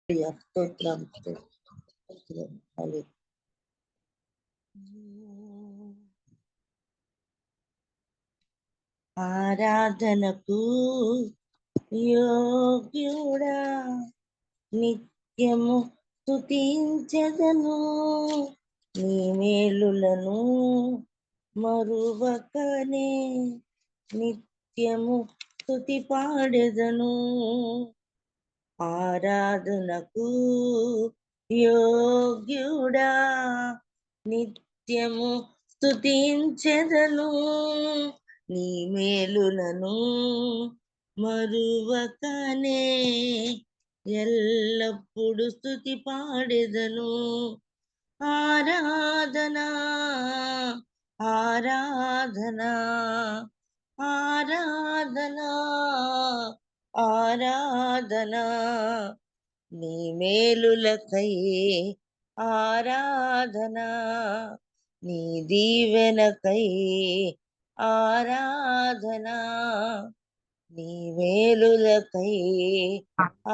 స్తోత్రం ఆరాధనకు యోగ్యుడా నిత్యము స్తుతించెదను నీ మేలులను మరువకనే నిత్యము స్తుతి పాడెదను ఆరాధనకు యోగ్యుడా నిత్యము స్తుతించెదను నీ మేలులను మరువకనే ఎల్లప్పుడు స్తుతి పాడెదను ఆరాధనా ఆరాధనా ఆరాధనా ఆరాధనా నీ మేలులకై ఆరాధనా నీ దీవెనకై ఆరాధనా నీ మేలులకై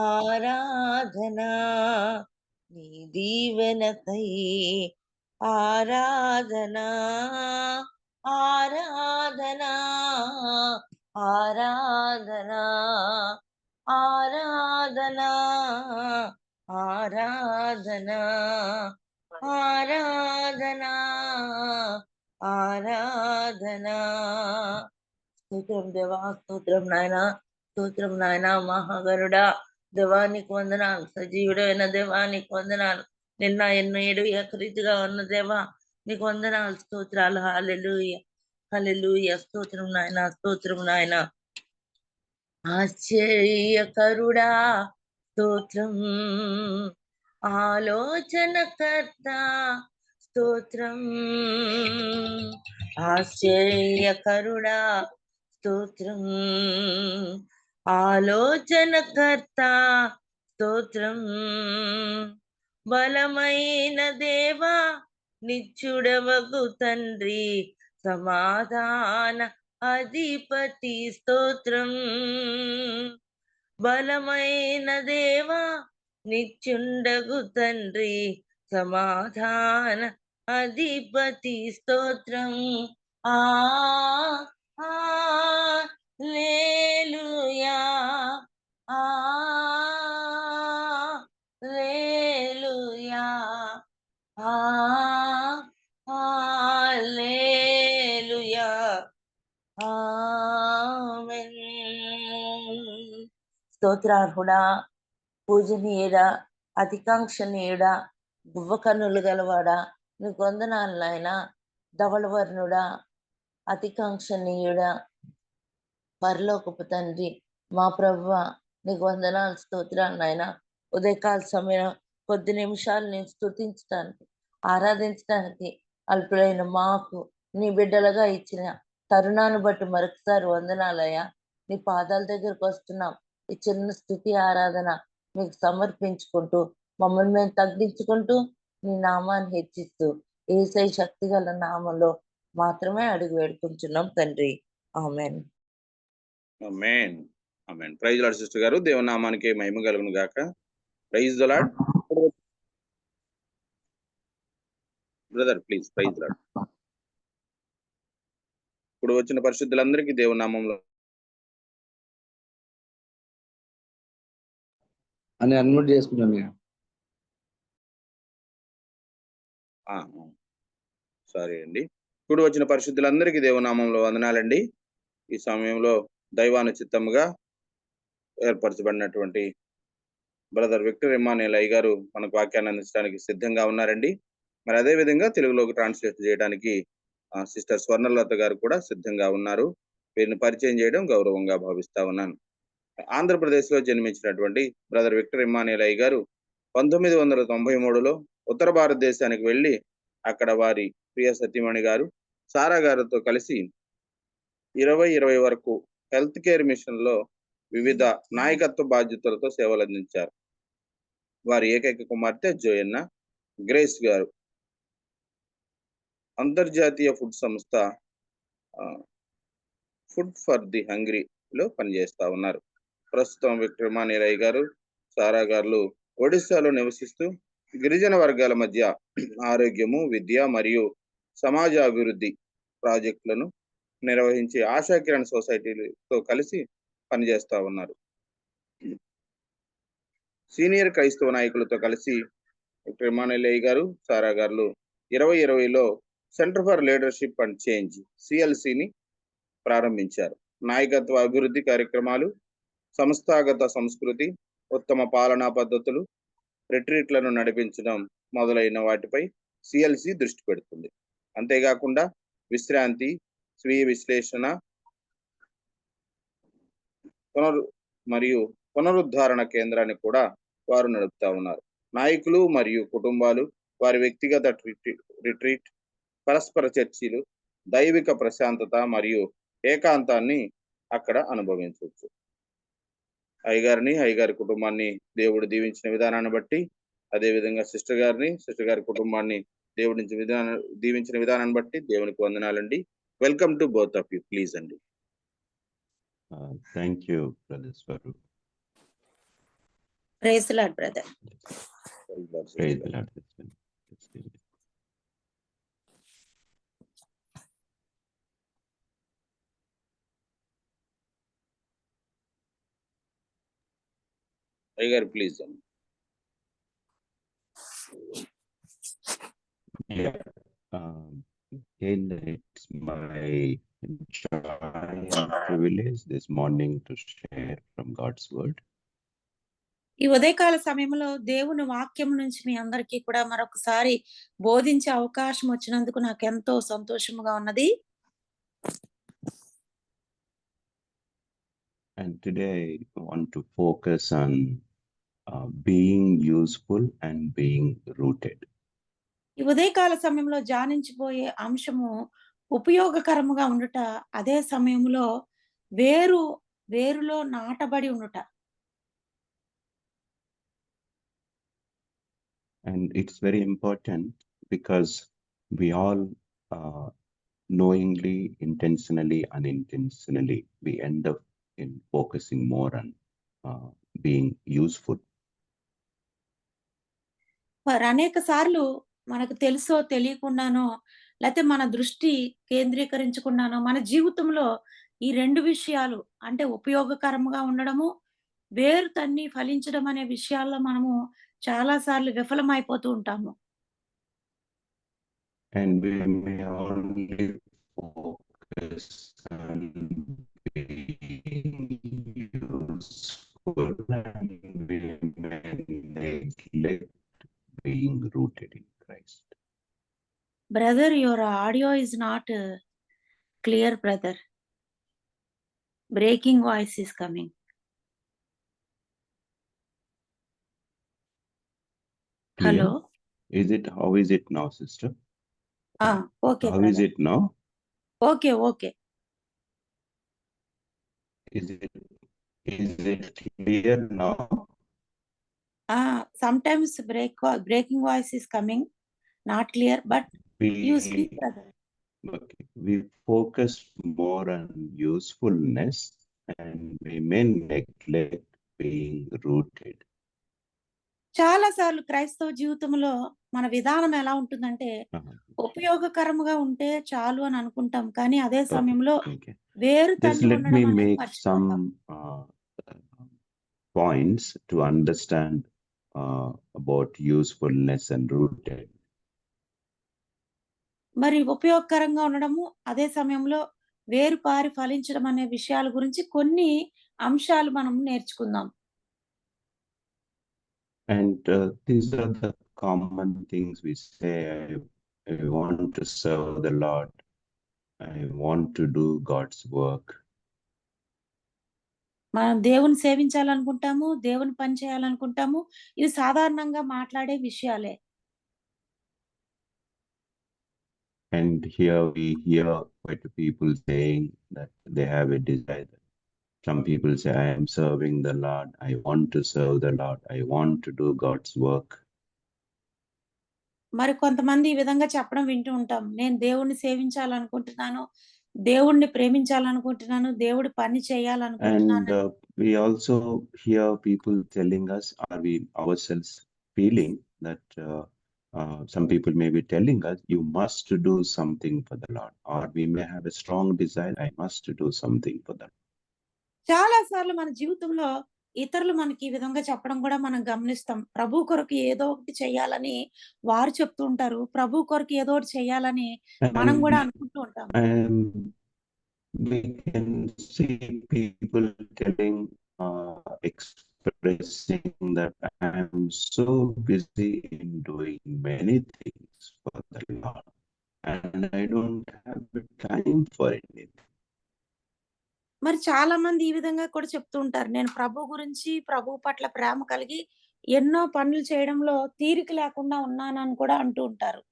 ఆరాధనా నీ దీవెనకై ఆరాధనా ఆరాధనా ఆరాధనా ఆరాధనా ఆరాధనా ఆరాధనా ఆరాధనా స్తోత్రం దేవా స్తోత్రం నాయన స్తోత్రం నాయన మహాగరుడా దేవానికి వందనాలు సజీవుడైన దేవానికి వందనాలు నిన్న ఎన్నో ఏకరీతిగా ఉన్న దేవా నీకు వందనాలు స్తోత్రాలు హల్లెలూయా హల్లెలూయా స్తోత్రం నాయన స్తోత్రం నాయన ఆశ్చర్యకరుడా స్తోత్రం ఆలోచనకర్త స్తోత్రం ఆశ్చర్యకరుడా స్తోత్రం ఆలోచనకర్త స్తోత్రం బలమైన దేవా నిత్యుడవగు తండ్రి సమాధాన అధిపతి స్తోత్రం బలమైన దేవా నిత్యుండగు తండ్రి సమాధాన అధిపతి స్తోత్రం హల్లెలూయా హల్లెలూయా హల్లెలూయా ఆమేన్ స్తోత్రార్హుడా పూజనీయుడా అతికాంక్షణీయుడా గువ్వకన్నులు గలవాడా నీకు వందనాలు నాయన ధవళవర్ణుడా అతికాంక్షణీయుడా పరలోకపు తండ్రి మా ప్రభువ నీకు వందనాలు స్తోత్రాలు నాయన ఉదయకాల సమయం కొద్ది నిమిషాలు నేను స్తుతించడానికి ఆరాధించడానికి అల్పులైన మాకు నీ బిడ్డలుగా ఇచ్చిన తరుణాన్ని బట్టి మరొకసారి వందనాలయ్యా నీ పాదాల దగ్గరకు వస్తున్నాం ఈ చిన్న స్థుతి ఆరాధన మీకు సమర్పించుకుంటూ మమ్మల్ని మేము తగ్గించుకుంటూ నీ నామాన్ని హెచ్చిస్తూ యేసయ్య శక్తి గల నామంలో మాత్రమే అడుగు వేడుకుంటున్నాం తండ్రి amen amen amen praise Lord sister గారు దేవుని నామానికి మహిమ కలుగును గాక praise the Lord brother please praise Lord ఇప్పుడు వచ్చిన పరిశుద్ధులందరికీ దేవుని నామంలో అని అన్మ్యూట్ చేసుకుంటాను నేను సారీ అండి ఇప్పుడు వచ్చిన పరిశుద్ధులందరికీ దేవుని నామంలో వందనాలండి ఈ సమయంలో దైవానుచిత్తముగా ఏర్పరచబడినటువంటి బ్రదర్ విక్టర్ ఇమ్మానుయేల్ అయ్య గారు మనకు వాక్యాన్ని అందించడానికి సిద్ధంగా ఉన్నారండి మరి అదే విధంగా తెలుగులోకి ట్రాన్స్లేట్ చేయడానికి సిస్టర్ స్వర్ణలత గారు కూడా సిద్ధంగా ఉన్నారు వీరిని పరిచయం చేయడం గౌరవంగా భావిస్తా ఉన్నాను ఆంధ్రప్రదేశ్ లో జన్మించినటువంటి బ్రదర్ విక్టర్ ఇమ్మానుయేల్ అయ్య గారు 1993లో ఉత్తర భారతదేశానికి వెళ్ళి అక్కడ వారి ప్రియ సతీమణి గారు సారా గారితో కలిసి 2020 వరకు హెల్త్ కేర్ మిషన్ లో వివిధ నాయకత్వ బాధ్యతలతో సేవలు అందించారు వారి ఏకైక కుమార్తె జోయన్న గ్రేస్ గారు అంతర్జాతీయ ఫుడ్ సంస్థ ఫుడ్ ఫర్ ది హంగ్రీ లో పనిచేస్తా ఉన్నారు ప్రస్తుతం విక్టర్ ఇమ్మానుయేల్ అయ్య గారు సారా గారు ఒడిస్సాలో నివసిస్తూ గిరిజన వర్గాల మధ్య ఆరోగ్యము, విద్య మరియు సమాజ అభివృద్ధి ప్రాజెక్టులను నిర్వహించే ఆశాకిరణ్ సొసైటీతో కలిసి పనిచేస్తా ఉన్నారు. సీనియర్ క్రైస్తవ నాయకులతో కలిసి డాక్టర్ ఇమ్మానుయేల్ అయ్య గారు, సారా గారు 2020లో centre for leadership and change సిఎల్సిని ప్రారంభించారు. నాయకత్వ అభివృద్ధి కార్యక్రమాలు, సంస్థాగత సంస్కృతి, ఉత్తమ పాలనా పద్ధతులు, రిట్రీట్లను నడిపించడం మొదలైన వాటిపై సిఎల్సి దృష్టి పెడుతుంది. అంతేకాకుండా విశ్రాంతి, స్వీయ విశ్లేషణ మరియు పునరుద్ధరణ కేంద్రాన్ని కూడా వారు నడుపుతా ఉన్నారు. నాయకులు మరియు కుటుంబాలు వారి వ్యక్తిగత రిట్రీట్, పరస్పర చర్చలు, దైవిక ప్రశాంతత మరియు ఏకాంతాన్ని అక్కడ అనుభవించవచ్చు. అయ్యగారిని, అయ్యగారి కుటుంబాన్ని దేవుడు దీవించిన విధానాన్ని బట్టి, అదేవిధంగా సిస్టర్ గారి కుటుంబాన్ని దేవుడి దీవించిన విధానాన్ని బట్టి దేవునికి వందనాలండి. Welcome to both of you, please అండి. Thank you brother Swaroop. Praise the Lord brother. Praise the Lord. అయ్యగారు ప్లీజ్ అండి. Yeah. Again, it's my joy and privilege this morning to share from God's word. ఈ ఉదయకాల సమయంలో దేవుని వాక్యం నుంచి మీ అందరికీ కూడా మరొకసారి బోధించే అవకాశం వచ్చినందుకు నాకు ఎంతో సంతోషముగా ఉన్నది. And today I want to focus on being useful and being rooted. ఈ ఉదయకాల సమయంలో ధ్యానించబోయే అంశము ఉపయోగకరముగా ఉండుట, అదే సమయంలో వేరులో నాటబడి ఉండుట. And it's very important because we all knowingly, intentionally, unintentionally, we end up in focusing more on being useful. మరి అనేక సార్లు మనకు తెలుసో తెలియకుండానో, లేకపోతే మన దృష్టి కేంద్రీకరించకుండానో మన జీవితంలో ఈ రెండు విషయాలు, అంటే ఉపయోగకరంగా ఉండడము, వేరు తన్ని ఫలించడం అనే విషయాల్లో మనము చాలా సార్లు విఫలమైపోతూ ఉంటాము. And we may only focus on being useful and we may neglect being rooted in Christ. Brother, your audio is not clear, brother. Breaking voice is coming. Clear? Hello. How is it now, sister? Okay. How is it now? Okay. Is it clear now? Sometimes breaking voice is coming, not clear, but you speak, brother. Okay. We focus more on usefulness and we may neglect being rooted. చాలా సార్లు క్రైస్తవ జీవితంలో మన విధానం ఎలా ఉంటుందంటే, ఉపయోగకరముగా ఉంటే చాలు అని అనుకుంటాం, కానీ అదే సమయంలో వేరు Just let me make some points to understand about usefulness and rooted. మరి ఉపయోగకరంగా ఉండడము, అదే సమయంలో వేరు పారి ఫలించడం అనే విషయాల గురించి కొన్ని అంశాలు మనం నేర్చుకుందాం. And these are the common things we say. I want to serve the Lord. I want to do God's work. మనం దేవుని సేవించాలనుకుంటాము, దేవుని పని చేయాలనుకుంటాము. ఇవి సాధారణంగా మాట్లాడే విషయాలే. And here we hear quite a people saying that they have a desire. Some people say, I am serving the Lord. I want to serve the Lord. I want to do God's work. మరి కొంతమంది ఈ విధంగా చెప్పడం వింటూ ఉంటాం. నేను దేవుణ్ణి సేవించాలనుకుంటున్నాను, దేవుడిని ప్రేమించాలనుకుంటున్నాను, దేవుడి పని And చేయాలనుకుంటున్నాను. we also hear people telling us, or we ourselves feeling that some people may be telling us, you must do something for the Lord, or we may have a strong desire, I must do something for the Lord. చాలా సార్లు మన జీవితంలో ఇతరులు మనకి ఈ విధంగా చెప్పడం కూడా మనం గమనిస్తాం. ప్రభు కొరకు ఏదో ఒకటి చేయాలని వారు చెప్తూ ఉంటారు. ప్రభు కొరకు ఏదో ఒకటి చేయాలని మనం కూడా And అనుకుంటూ ఉంటాం. we can see people telling, expressing that I am so busy in doing many things for the Lord, and I don't have the time for anything. మరి చాలా మంది ఈ విధంగా కూడా చెప్తూ ఉంటారు. నేను ప్రభు గురించి, ప్రభు పట్ల ప్రేమ కలిగి ఎన్నో పనులు చేయడంలో తీరిక లేకుండా ఉన్నానని కూడా అంటూ ఉంటారు.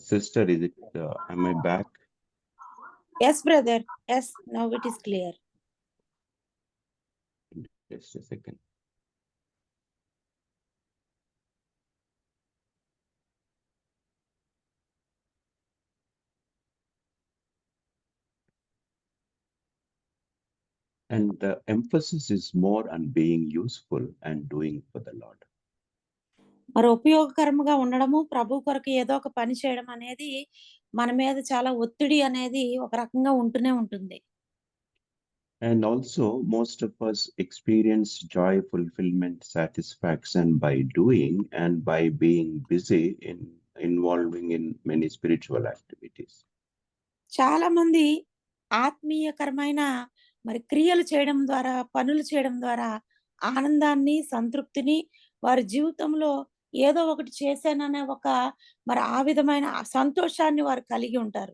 Sister, is it, am I back? Yes, brother. Yes, now it is clear. Just a second. And the emphasis is more on being useful and doing for the Lord. మరి ఉపయోగకరంగా ఉండడము, ప్రభు కొరకు ఏదో ఒక పని చేయడం అనేది మన మీద చాలా ఒత్తిడి అనేది ఒక రకంగా ఉంటూనే ఉంటుంది. And also, most of us experience joy, fulfillment, satisfaction by doing and by being busy in involving in many spiritual activities. చాలా మంది ఆత్మీయకరమైన మరి క్రియలు చేయడం ద్వారా, పనులు చేయడం ద్వారా ఆనందాన్ని, సంతృప్తిని వారి జీవితంలో ఏదో ఒకటి చేశాననే ఒక మరి ఆ విధమైన సంతోషాన్ని వారు కలిగి ఉంటారు.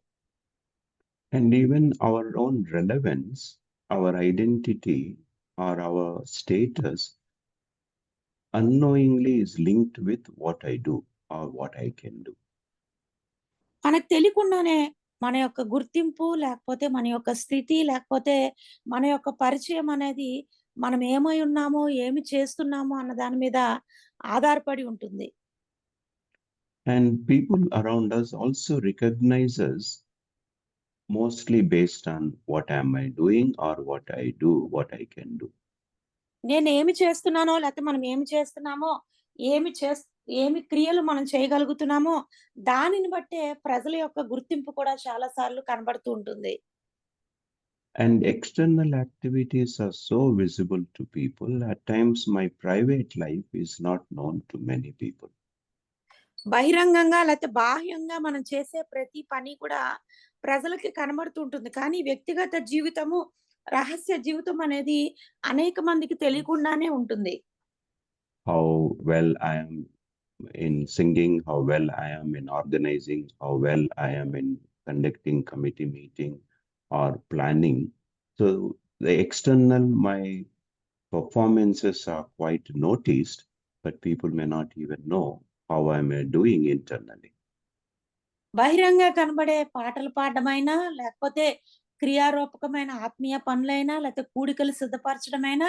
And even our own relevance, our identity, or our status unknowingly is linked with what I do or what I can do. మనకు తెలియకుండానే మన యొక్క గుర్తింపు, లేకపోతే మన యొక్క స్థితి, లేకపోతే మన యొక్క పరిచయం అనేది మనం ఏమై ఉన్నామో, ఏమి చేస్తున్నామో అన్న దాని మీద ఆధారపడి ఉంటుంది. And people around us also recognize us mostly based on what am I doing or what I do, what I can do. నేనేమి చేస్తున్నానో, లేకపోతే మనం ఏమి చేస్తున్నామో, ఏమి చేస్ ఏమి క్రియలు మనం చేయగలుగుతున్నామో, దానిని బట్టే ప్రజల యొక్క గుర్తింపు కూడా చాలా సార్లు కనబడుతూ ఉంటుంది. And external activities are so visible to people. At times, my private life is not known to many people. బహిరంగంగా లేకపోతే బాహ్యంగా మనం చేసే ప్రతి పని కూడా ప్రజలకి కనబడుతూ ఉంటుంది. కానీ వ్యక్తిగత జీవితము, రహస్య జీవితం అనేది అనేక మందికి తెలియకుండానే ఉంటుంది. How well I am in singing, how well I am in organizing, how well I am in conducting committee meeting or planning. So the external, my performances are quite noticed, but people may not even know how am I doing internally. బహిరంగంగా కనబడే పాటలు పాడడమైనా, లేకపోతే క్రియారూపకమైన ఆత్మీయ పనులైనా, లేకపోతే కూడికలు సిద్ధపరచడమైనా,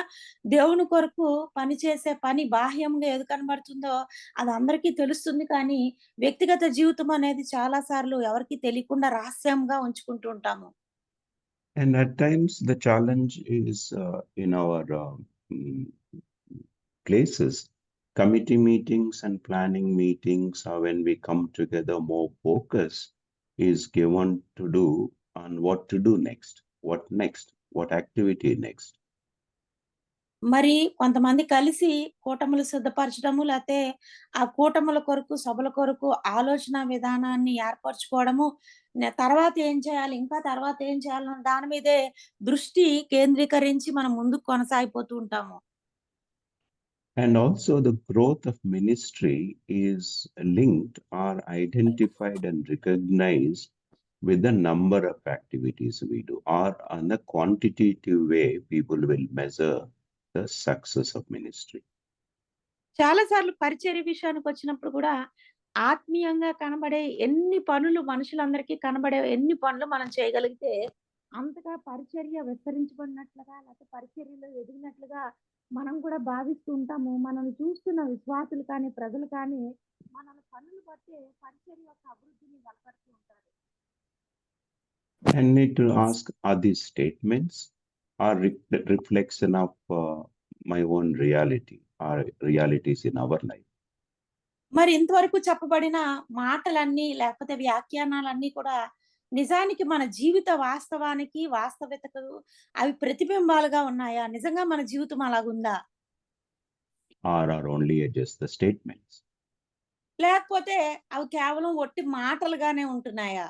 దేవుని కొరకు పని చేసే పని బాహ్యంగా ఏది కనబడుతుందో అది అందరికీ తెలుస్తుంది. కానీ వ్యక్తిగత జీవితం అనేది చాలా సార్లు ఎవరికీ తెలియకుండా రహస్యంగా ఉంచుకుంటూ ఉంటాము. And at times the challenge is in our places, committee meetings and planning meetings, when we come together, more focus is given to do on what to do next, what activity next. మరి కొంతమంది కలిసి కూటములు సిద్ధపరచడము, లేతే ఆ కూటముల కొరకు, సభల కొరకు ఆలోచన విధానాన్ని ఏర్పరచుకోవడము, తర్వాత ఏం చేయాలి, ఇంకా తర్వాత ఏం చేయాలన్న దాని మీదే దృష్టి కేంద్రీకరించి మనం ముందుకు కొనసాగిపోతూ ఉంటాము. And also the growth of ministry is linked or identified and recognized with the number of activities we do, or on the quantitative way people will measure the success of ministry. చాలా సార్లు పరిచర్య విషయానికి వచ్చినప్పుడు కూడా ఆత్మీయంగా కనబడే ఎన్ని పనులు మనుషులందరికీ కనబడే ఎన్ని పనులు మనం చేయగలిగితే అంతగా పరిచర్య విస్తరించబడినట్లుగా లేకపోతే పరిచర్యలో ఎదిగినట్లుగా మనం కూడా భావిస్తూ ఉంటాము. మనల్ని చూస్తున్న విశ్వాసులు కానీ ప్రజలు కానీ మన పనులు బట్టి పరిచర్య యొక్క అభివృద్ధిని బలపడుతూ ఉంటారు. I need to ask, are these statements or reflection of my own reality or realities in our life? మరి ఇంతవరకు చెప్పబడిన మాటలన్నీ లేకపోతే వ్యాఖ్యానాలన్నీ కూడా నిజానికి మన జీవిత వాస్తవానికి వాస్తవికతకు అవి ప్రతిబింబాలుగా ఉన్నాయా? నిజంగా మన జీవితం అలాగుందా? Or are only just the statements? లేకపోతే అవి కేవలం ఒట్టి మాటలుగానే ఉంటున్నాయా?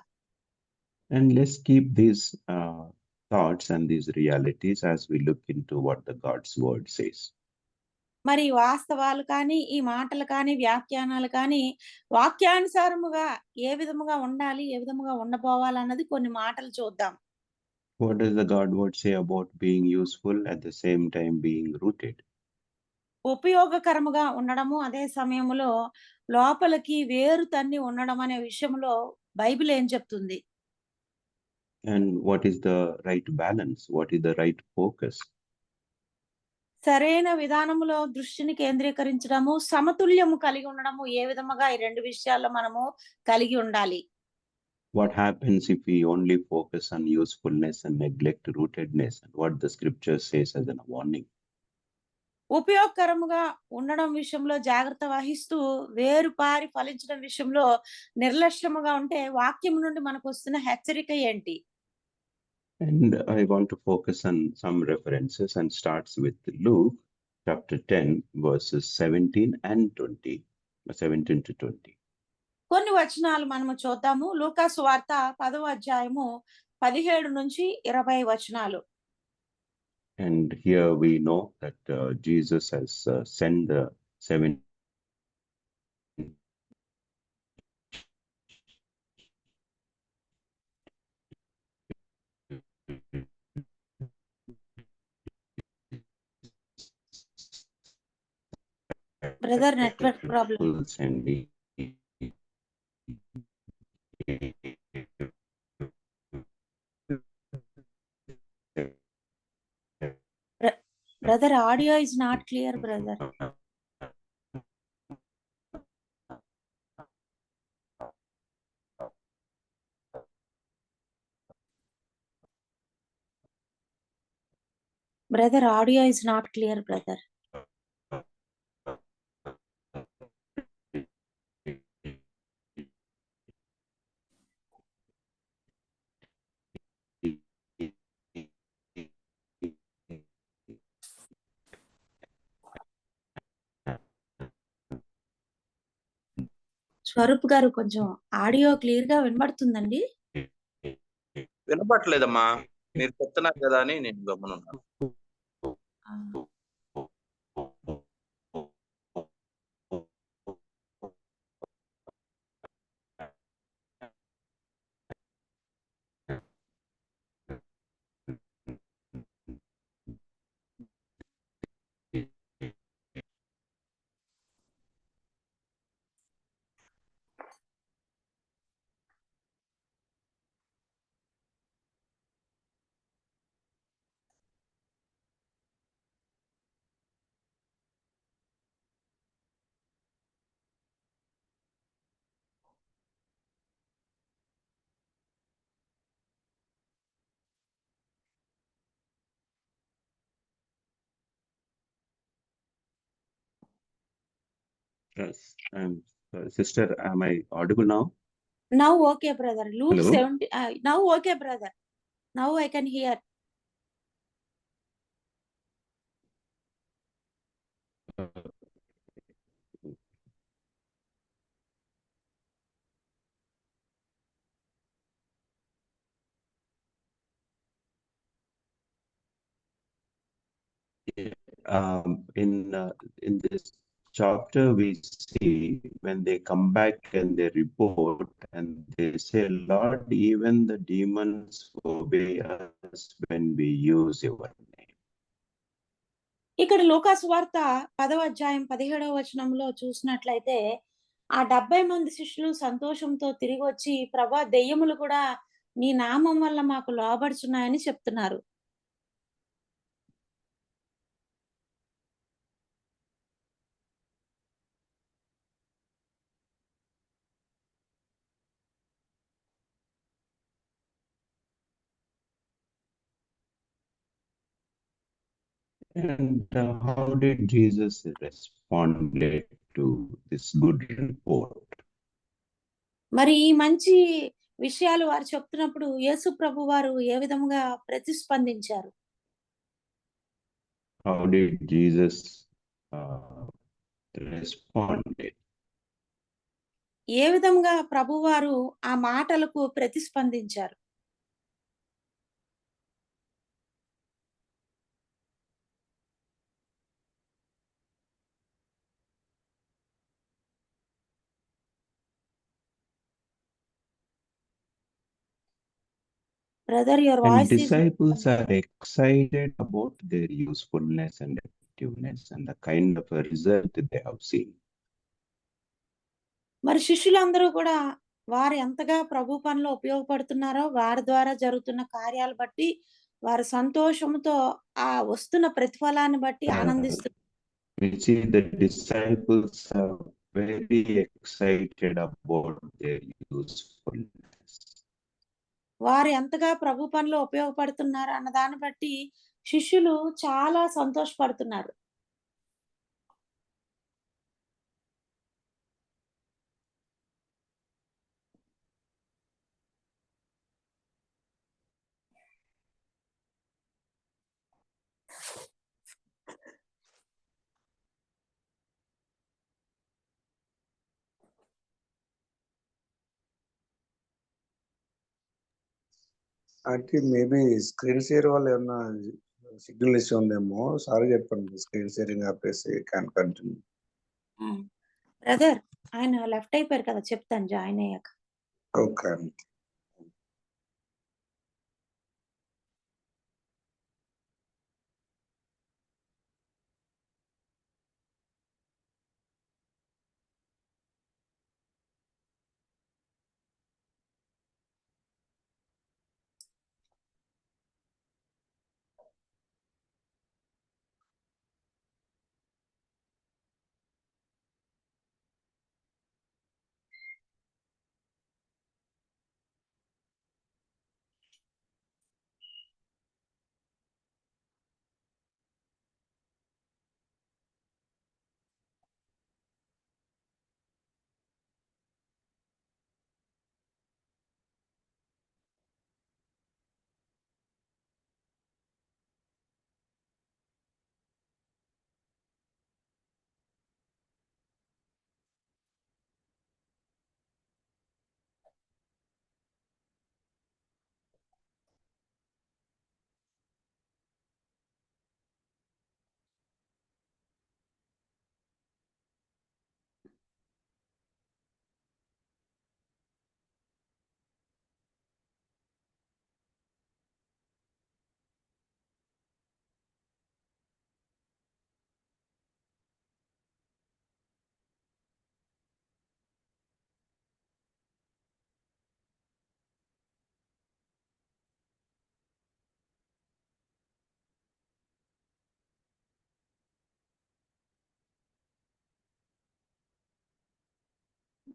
And let's keep these thoughts and these realities as we look into what the God's word says. మరి వాస్తవాలు కానీ ఈ మాటలు కానీ వ్యాఖ్యానాలు కానీ వాక్యానుసారముగా ఏ విధముగా ఉండాలి, ఏ విధముగా ఉండబోవాలన్నది కొన్ని మాటలు చూద్దాం. What does the God word say about being useful at the same time being rooted? ఉపయోగకరముగా ఉండడము అదే సమయంలో లోపలికి వేరు తన్ని ఉండడం అనే విషయంలో బైబిల్ ఏం చెప్తుంది? And what is the right balance? What is the right focus? సరైన విధానములో దృష్టిని కేంద్రీకరించడము, సమతుల్యము కలిగి ఉండడము ఏ విధముగా ఈ రెండు విషయాల్లో మనము కలిగి ఉండాలి. What happens if we only focus on usefulness and neglect rootedness, and what the scripture says as a warning? ఉపయోగకరముగా ఉండడం విషయంలో జాగ్రత్త వహిస్తూ వేరు పారి ఫలించడం విషయంలో నిర్లక్ష్యముగా ఉంటే వాక్యం నుండి మనకు వస్తున్న హెచ్చరిక ఏంటి? And I want to focus on some references and starts with Luke chapter 10 verses 17 and 20, 17 to 20. కొన్ని వచనాలు మనము చూద్దాము. లూకా సువార్త 10వ అధ్యాయము 17 నుంచి 20 వచనాలు. And here we know that Jesus has sent the 7 brother network problem. disciples and Brother, audio is not clear, brother. Brother, audio is not clear, brother. Swaroop గారు కొంచెం ఆడియో క్లియర్ గా వినబడుతుందండి? వినపట్లేదమ్మా, మీరు చెప్తున్నారు కదా అని నేను గమనున్నాను. Yes, sister, am I audible now? Now okay, brother. Luke Hello? 70. Now okay, brother. Now I can hear. In this chapter, we see when they come back and they report and they say, Lord, even the demons obey us when we use your name. ఇక్కడ లూకాసు వార్త 10వ అధ్యాయం 17వ వచనంలో చూసినట్లయితే ఆ 70 మంది శిష్యులు సంతోషంతో తిరిగి వచ్చి, ప్రభా, దెయ్యములు కూడా నీ నామం వల్ల మాకు లోబడుచున్నాయని చెప్తున్నారు. And how did Jesus respond to this good report? మరి ఈ మంచి విషయాలు వారు చెప్తున్నప్పుడు యేసు ప్రభు వారు ఏ విధంగా ప్రతిస్పందించారు? How did Jesus respond? ఏ విధంగా ప్రభువారు ఆ మాటలకు ప్రతిస్పందించారు? Brother, your And voice is disciples are excited about their usefulness and effectiveness and the kind of a result they have seen. మరి శిష్యులందరూ కూడా వారు ఎంతగా ప్రభు పనిలో ఉపయోగపడుతున్నారో వారి ద్వారా జరుగుతున్న కార్యాలు బట్టి వారు సంతోషంతో ఆ వస్తున్న ప్రతిఫలాన్ని బట్టి ఆనందిస్తున్నారు. We see the disciples are very excited about their usefulness. వారు ఎంతగా ప్రభు పనిలో ఉపయోగపడుతున్నారు అన్న దాన్ని బట్టి శిష్యులు చాలా సంతోషపడుతున్నారు. అంటే మేబీ స్క్రీన్ షేర్ వల్ల ఏమన్నా సిగ్నల్ ఇష్యూ ఉందేమో. సారీ చెప్పండి, స్క్రీన్ షేరింగ్ ఆపేసి క్యాన్ కంటిన్యూ. బ్రదర్, ఆయన లెఫ్ట్ అయిపోయారు కదా, చెప్తాను జాయిన్ అయ్యాక. ఓకే.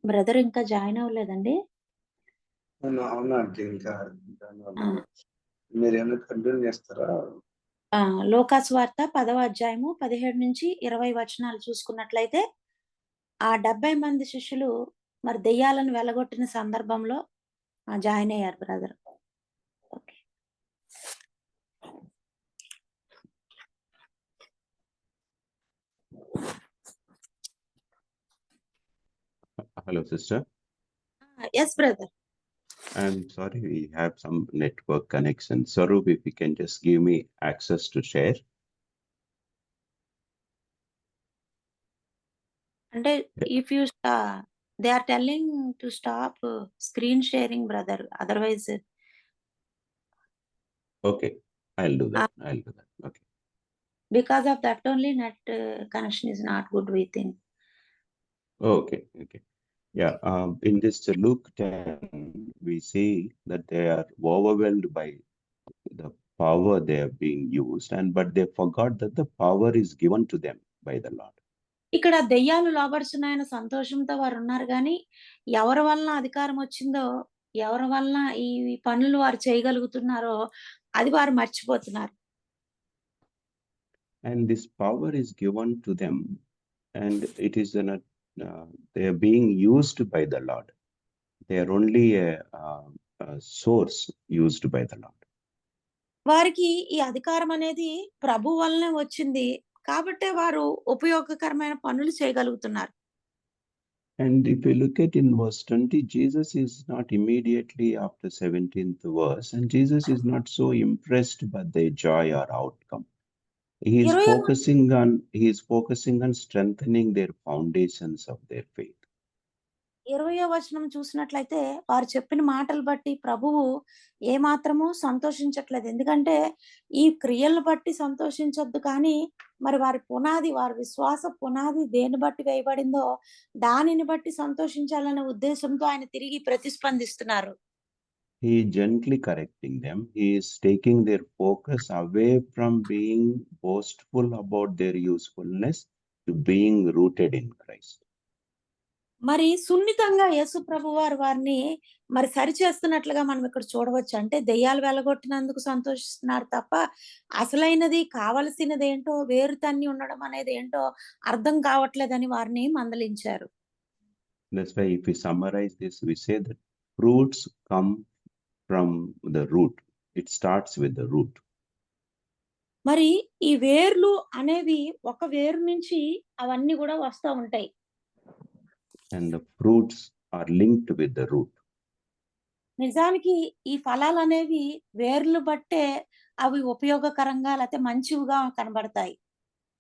బ్రదర్ ఇంకా జాయిన్ అవ్వలేదండి. అవునా అంటే ఇంకా మీరు ఏమైనా కంటిన్యూ చేస్తారా? లోకాసు వార్త 10వ అధ్యాయము 17 నుంచి 20 వచనాలు చూసుకున్నట్లయితే ఆ 70 మంది శిష్యులు మరి దెయ్యాలను వెలగొట్టిన సందర్భంలో జాయిన్ అయ్యారు brother. Okay. Hello, sister. Yes, brother. I'm sorry, we have some network connection. Sarup, if you can just give me access to share. అంటే if you They are telling to stop screen sharing, brother. Otherwise, Okay, I'll do that. I'll do that. Okay. because of that only net connection is not good, we think. Okay. Okay. Yeah. In this Luke 10, we see that they are overwhelmed by the power they are being used, but they forgot that the power is given to them by the Lord. ఇక్కడ దెయ్యాలు లోబడుచున్నాయన్న సంతోషంతో వారు ఉన్నారు కానీ ఎవరి వలన అధికారం వచ్చిందో, ఎవరి వలన ఈ పనులు వారు చేయగలుగుతున్నారో అది వారు మర్చిపోతున్నారు. And this power is given to them, and it is they are being used by the Lord. They are only a source used by the Lord. వారికి ఈ అధికారం అనేది ప్రభు వల్లనే వచ్చింది కాబట్టే వారు ఉపయోగకరమైన పనులు చేయగలుగుతున్నారు. And if you look at in verse 20, Jesus is not immediately after 17th verse, and Jesus is not so impressed by their joy or outcome. He is focusing on strengthening their foundations of their faith. 20వ వచనం చూసినట్లయితే వారు చెప్పిన మాటలు బట్టి ప్రభువు ఏమాత్రము సంతోషించట్లేదు. ఎందుకంటే ఈ క్రియలను బట్టి సంతోషించొద్దు కానీ మరి వారి పునాది, వారి విశ్వాస పునాది దేని బట్టి వేయబడిందో దానిని బట్టి సంతోషించాలనే ఉద్దేశంతో ఆయన తిరిగి ప్రతిస్పందిస్తున్నారు. He is gently correcting them. He is taking their focus away from being boastful about their usefulness to being rooted in Christ. మరి సున్నితంగా యేసు ప్రభు వారు వారిని మరి సరిచేస్తున్నట్లుగా మనం ఇక్కడ చూడవచ్చు. అంటే దెయ్యాలు వెలగొట్టినందుకు సంతోషిస్తున్నారు తప్ప అసలైనది కావలసినది ఏంటో, వేరు తన్ని ఉండడం అనేది ఏంటో అర్థం కావట్లేదని వారిని మందలించారు. That's why if we summarize this, we say that fruits come from the root. It starts with the root. మరి ఈ వేర్లు అనేవి ఒక వేరు నుంచి అవన్నీ కూడా వస్తూ ఉంటాయి. And the fruits are linked with the root. నిజానికి ఈ ఫలాలు అనేవి వేర్లు బట్టే అవి ఉపయోగకరంగా లేకపోతే మంచివిగా కనబడతాయి.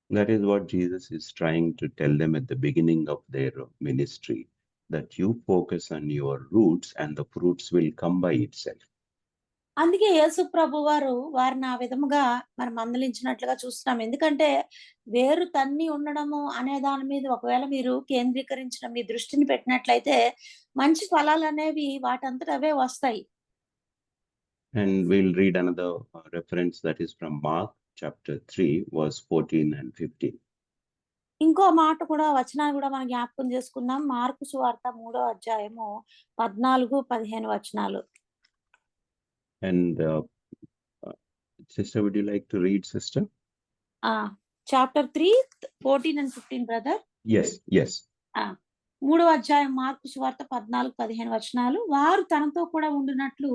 That is what Jesus is trying to tell them at the beginning of their ministry, that you focus on your roots and the fruits will come by itself. అందుకే యేసు ప్రభు వారు వారిని ఆ విధముగా మరి మందలించినట్లుగా చూస్తున్నాం. ఎందుకంటే వేరు తన్ని ఉండడము అనే దాని మీద ఒకవేళ మీరు కేంద్రీకరించిన మీ దృష్టిని పెట్టినట్లయితే మంచి ఫలాలు అనేవి వాటంతట అవే వస్తాయి. And we'll read another reference that is from Mark chapter 3 verse 14 and 15. ఇంకో మాట కూడా వచనాలు కూడా మనం జ్ఞాపకం చేసుకుందాం. మార్కు సువార్త 3వ అధ్యాయము 14-15 వచనాలు. And sister, would you like to read, sister? Chapter 3, 14 and 15, brother. Yes. 3వ అధ్యాయం మార్కు సువార్త 14-15 వచనాలు. వారు తనతో కూడా ఉండినట్లు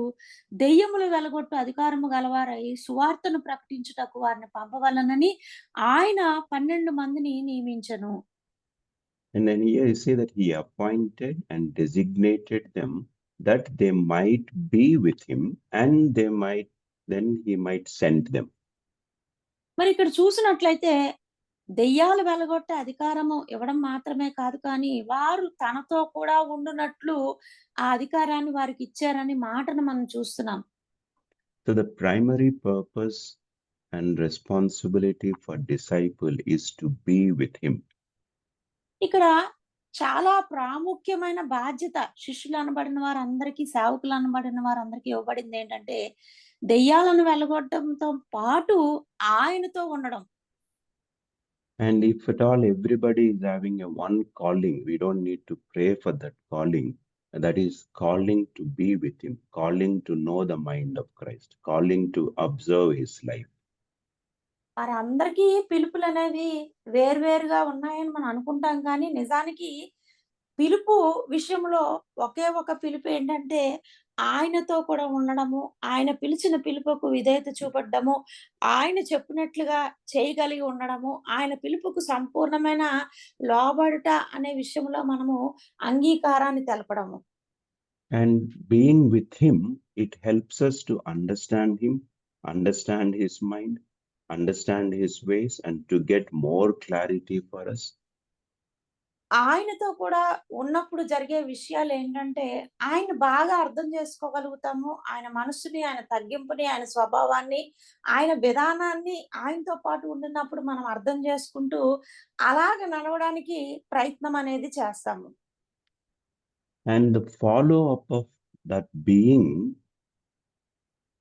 దెయ్యములు వెలగొట్టు అధికారము గలవారై సువార్తను ప్రకటించుటకు వారిని పంపవలనని ఆయన 12 మందిని నియమించెను. And then here you say that he appointed and designated them that they might be with him and then he might send them. మరి ఇక్కడ చూసినట్లయితే దెయ్యాలు వెలగొట్టే అధికారము ఇవ్వడం మాత్రమే కాదు కానీ వారు తనతో కూడా ఉండునట్లు ఆ అధికారాన్ని వారికి ఇచ్చారని మాటను మనం చూస్తున్నాం. So the primary purpose and responsibility for disciple is to be with him. ఇక్కడ చాలా ప్రాముఖ్యమైన బాధ్యత శిష్యులు అనబడిన వారందరికీ, సేవకులు అనబడిన వారందరికీ ఇవ్వబడింది ఏంటంటే దెయ్యాలను వెలగొట్టడంతో పాటు ఆయనతో ఉండడం. And if at all everybody is having a one calling, we don't need to pray for that calling. That is calling to be with him, calling to know the mind of Christ, calling to observe his life. వారందరికీ పిలుపులు అనేవి వేర్వేరుగా ఉన్నాయని మనం అనుకుంటాం కానీ నిజానికి పిలుపు విషయంలో ఒకే ఒక పిలుపు ఏంటంటే ఆయనతో కూడా ఉండడము, ఆయన పిలిచిన పిలుపుకు విధేయత చూపడము, ఆయన చెప్పినట్లుగా చేయగలిగి ఉండడము, ఆయన పిలుపుకు సంపూర్ణమైన లోబడుట అనే విషయంలో మనము అంగీకారాన్ని తెలపడము. And being with him, it helps us to understand him, understand his mind, understand his ways, and to get more clarity for us. ఆయనతో కూడా ఉన్నప్పుడు జరిగే విషయాలేంటంటే, ఆయన్ని బాగా అర్థం చేసుకోగలుగుతాము. ఆయన మనస్సుని, ఆయన తగ్గింపుని, ఆయన స్వభావాన్ని, ఆయన విధానాన్ని ఆయనతో పాటు ఉండినప్పుడు మనం అర్థం చేసుకుంటూ, అలాగ నడవడానికి ప్రయత్నం అనేది చేస్తాము. And the follow-up of that being,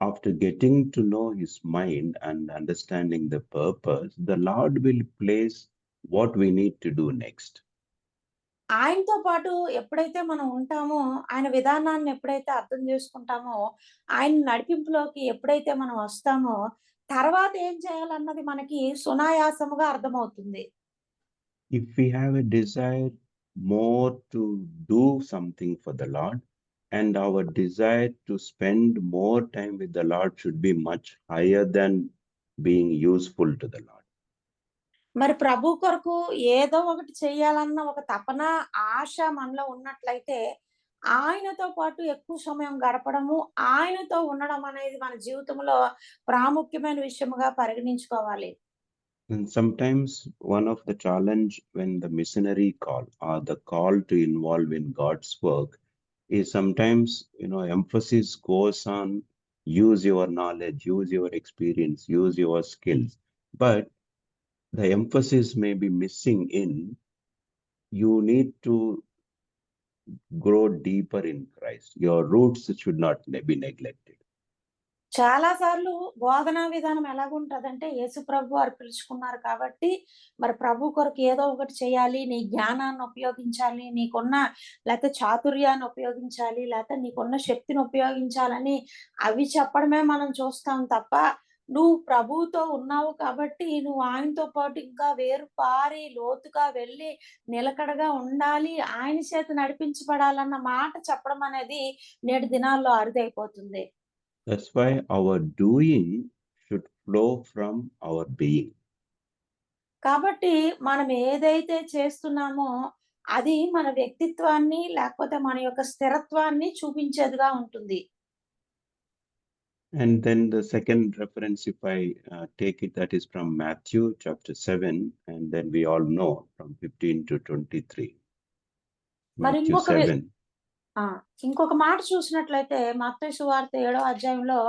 after getting to know his mind and understanding the purpose, the Lord will place what we need to do next. ఆయనతో పాటు ఎప్పుడైతే మనం ఉంటామో, ఆయన విధానాన్ని ఎప్పుడైతే అర్థం చేసుకుంటామో, ఆయన నడిపింపులోకి ఎప్పుడైతే మనం వస్తామో, తర్వాత ఏం చేయాలన్నది మనకి సునాయాసముగా అర్థమవుతుంది. If we have a desire more to do something for the Lord, and our desire to spend more time with the Lord should be much higher than being useful to the Lord. మరి ప్రభు కొరకు ఏదో ఒకటి చేయాలన్న ఒక తపన, ఆశ మనలో ఉన్నట్లయితే, ఆయనతో పాటు ఎక్కువ సమయం గడపడము, ఆయనతో ఉండడం అనేది మన జీవితంలో ప్రాముఖ్యమైన విషయముగా పరిగణించుకోవాలి. And sometimes one of the challenge when the missionary call or the call to involve in God's work is sometimes, emphasis goes on use your knowledge, use your experience, use your skills. But the emphasis may be missing in you need to grow deeper in Christ. Your roots should not be neglected. చాలా సార్లు బోధనా విధానం ఎలాగుంటదంటే, యేసు ప్రభు వారు పిలుచుకున్నారు కాబట్టి, మరి ప్రభు కొరకు ఏదో ఒకటి చేయాలి, నీ జ్ఞానాన్ని ఉపయోగించాలి, లేతే చాతుర్యాన్ని ఉపయోగించాలి, లేతే నీకున్న శక్తిని ఉపయోగించాలని అవి చెప్పడమే మనం చూస్తాం తప్ప, నువ్వు ప్రభువుతో ఉన్నావు కాబట్టి, నువ్వు ఆయనతో పాటు ఇంకా వేరు పారి లోతుగా వెళ్ళి నిలకడగా ఉండాలి, ఆయన చేత నడిపించబడాలన్న మాట చెప్పడం అనేది నేటి దినాల్లో అరుదైపోతుంది. That's why our doing should flow from our being. కాబట్టి మనం ఏదైతే చేస్తున్నామో అది మన వ్యక్తిత్వాన్ని లేకపోతే మన యొక్క స్థిరత్వాన్ని చూపించేదిగా ఉంటుంది. And then the second reference, if I take it, that is from Matthew chapter 7, and then we all know from 15 to 23. మరి Matthew 7. ఇంకొక మాట చూసినట్లయితే మత్తయి సువార్త 7వ అధ్యాయంలో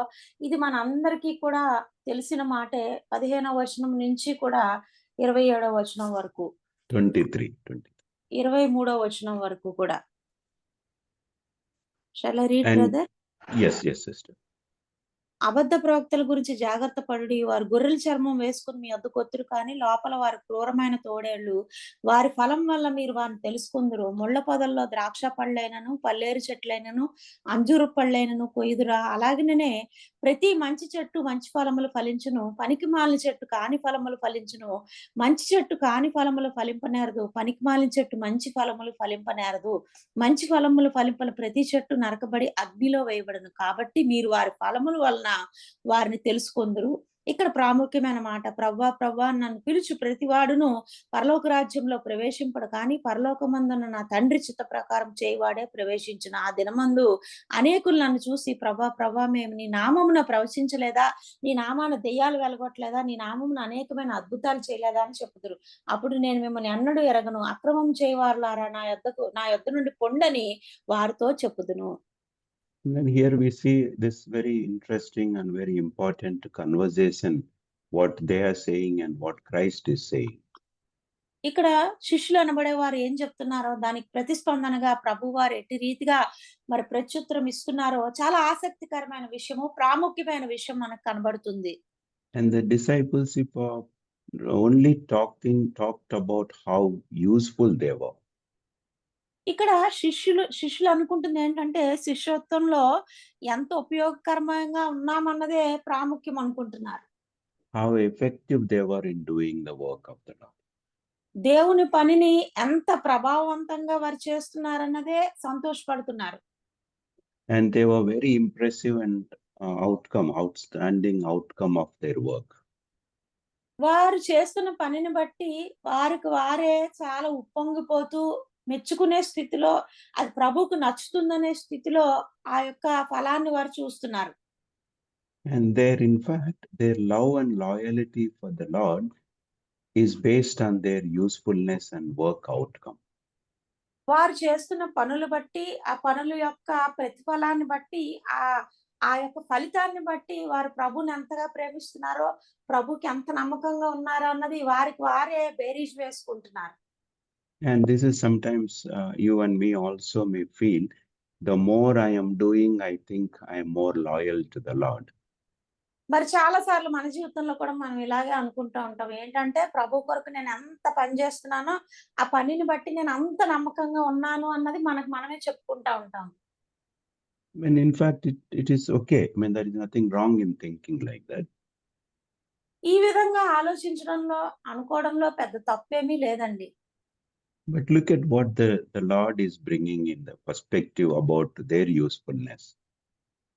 ఇది మనందరికీ కూడా తెలిసిన మాటే. 15వ వచనం నుంచి కూడా 27వ వచనం వరకు 23వ వచనం వరకు కూడా. Shall I read, brother? Yes, sister. అబద్ధ ప్రవక్తల గురించి జాగ్రత్త పడుడి. వారు గొర్రెల చర్మం వేసుకుని మీ వద్దకు వత్తురు, కానీ లోపల వారు క్రూరమైన తోడేళ్లు. వారి ఫలం వల్ల మీరు వారిని తెలుసుకుందురు. ముళ్ళ పొదల్లో ద్రాక్ష పళ్ళైనను, పల్లేరు చెట్లైనను, అంజూరు పళ్ళైనను కొయ్యుదురా. అలాగనే ప్రతి మంచి చెట్టు మంచి ఫలములు ఫలించును, పనికి మాలిన చెట్టు కాని ఫలములు ఫలించును. మంచి చెట్టు కాని ఫలములు ఫలింపనేరదు, పనికి మాలిన చెట్టు మంచి ఫలములు ఫలింపనేరదు. మంచి ఫలములు ఫలింపని ప్రతి చెట్టు నరకబడి అగ్నిలో వేయబడును. కాబట్టి మీరు వారి ఫలముల వలన వారిని తెలుసుకొందురు. ఇక్కడ ప్రాముఖ్యమైన మాట, ప్రవ్వా ప్రవ్వా నన్ను పిలుచు ప్రతివాడును పరలోక రాజ్యంలో ప్రవేశింపడు, కానీ పరలోకమందున్న నా తండ్రి చిత్త ప్రకారం చేయవాడే ప్రవేశించును. ఆ దినమందు అనేకులు నన్ను చూసి ప్రవ్వా ప్రవ్వా మేము నీ నామమున ప్రవచించలేదా, నీ నామాన దెయ్యాలు వెలగొట్టలేదా, నీ నామమున అనేకమైన అద్భుతాలు చేయలేదా అని చెప్పుదురు. అప్పుడు నేను మిమ్మల్ని ఎన్నడూ ఎరగను, అక్రమం చేయవారులారా నా యొద్ద నుండి పొండని వారితో చెప్పుదును. And then here we see this very interesting and very important conversation, what they are saying and what Christ is saying. ఇక్కడ శిష్యులు అనబడే వారు ఏం చెప్తున్నారో దానికి ప్రతిస్పందనగా ప్రభు వారు ఎట్టి రీతిగా మరి ప్రత్యుత్తరం ఇస్తున్నారో చాలా ఆసక్తికరమైన విషయము, ప్రాముఖ్యమైన విషయం మనకు కనబడుతుంది. And the disciples only talked about how useful they were. ఇక్కడ శిష్యులు అనుకుంటుంది ఏంటంటే శిష్యత్వంలో ఎంత ఉపయోగకరంగా ఉన్నామన్నదే ప్రాముఖ్యం అనుకుంటున్నారు. How effective they were in doing the work of the Lord. దేవుని పనిని ఎంత ప్రభావవంతంగా వారు చేస్తున్నారన్నదే సంతోషపడుతున్నారు. And they were very impressive and outstanding outcome of their work. వారు చేస్తున్న పనిని బట్టి వారికి వారే చాలా ఉప్పొంగిపోతూ మెచ్చుకునే స్థితిలో, అది ప్రభువుకు నచ్చుతుందనే స్థితిలో ఆ యొక్క ఫలాన్ని వారు చూస్తున్నారు. And in fact, their love and loyalty for the Lord is based on their usefulness and work outcome. వారు చేస్తున్న పనులు బట్టి, ఆ పనుల యొక్క ప్రతిఫలాన్ని బట్టి, ఆ యొక్క ఫలితాన్ని బట్టి వారు ప్రభువుని ఎంతగా ప్రేమిస్తున్నారో, ప్రభువుకి ఎంత నమ్మకంగా ఉన్నారో అన్నది వారికి వారే బేరీజు వేసుకుంటున్నారు. And this is sometimes you and me also may feel, the more I am doing, I think I am more loyal to the Lord. మరి చాలా సార్లు మన జీవితంలో కూడా మనం ఇలాగే అనుకుంటూ ఉంటాం. ఏంటంటే ప్రభు కొరకు నేను ఎంత పని చేస్తున్నానో, ఆ పనిని బట్టి నేను అంత నమ్మకంగా ఉన్నాను అన్నది మనకు మనమే చెప్పుకుంటా ఉంటాం. When in fact it is okay. I mean, there is nothing wrong in thinking like that. ఈ విధంగా ఆలోచించడంలో, అనుకోవడంలో పెద్ద తప్పేమీ లేదండి. But look at what the Lord is bringing in the perspective about their usefulness.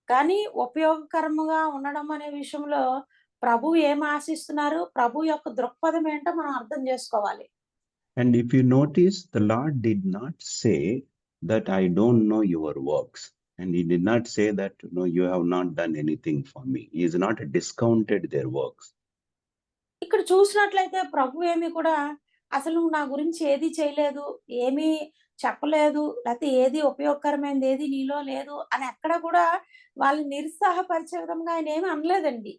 కానీ ఉపయోగకరముగా ఉండడం అనే విషయంలో ప్రభువు ఏం ఆశిస్తున్నారు? ప్రభు యొక్క దృక్పథం ఏంటో మనం అర్థం చేసుకోవాలి. And if you notice, the Lord did not say that I don't know your works. And he did not say that, no, you have not done anything for me. He is not discounted their works. ఇక్కడ చూసినట్లయితే ప్రభు ఏమి కూడా అసలు నువ్వు నా గురించి ఏది చేయలేదు, ఏమీ చెప్పలేదు, లేకపోతే ఏది ఉపయోగకరమైనది ఏది నీలో లేదు అని ఎక్కడ కూడా వాళ్ళని నిరుత్సాహపరిచే విధంగా ఆయన ఏమి అనలేదండి.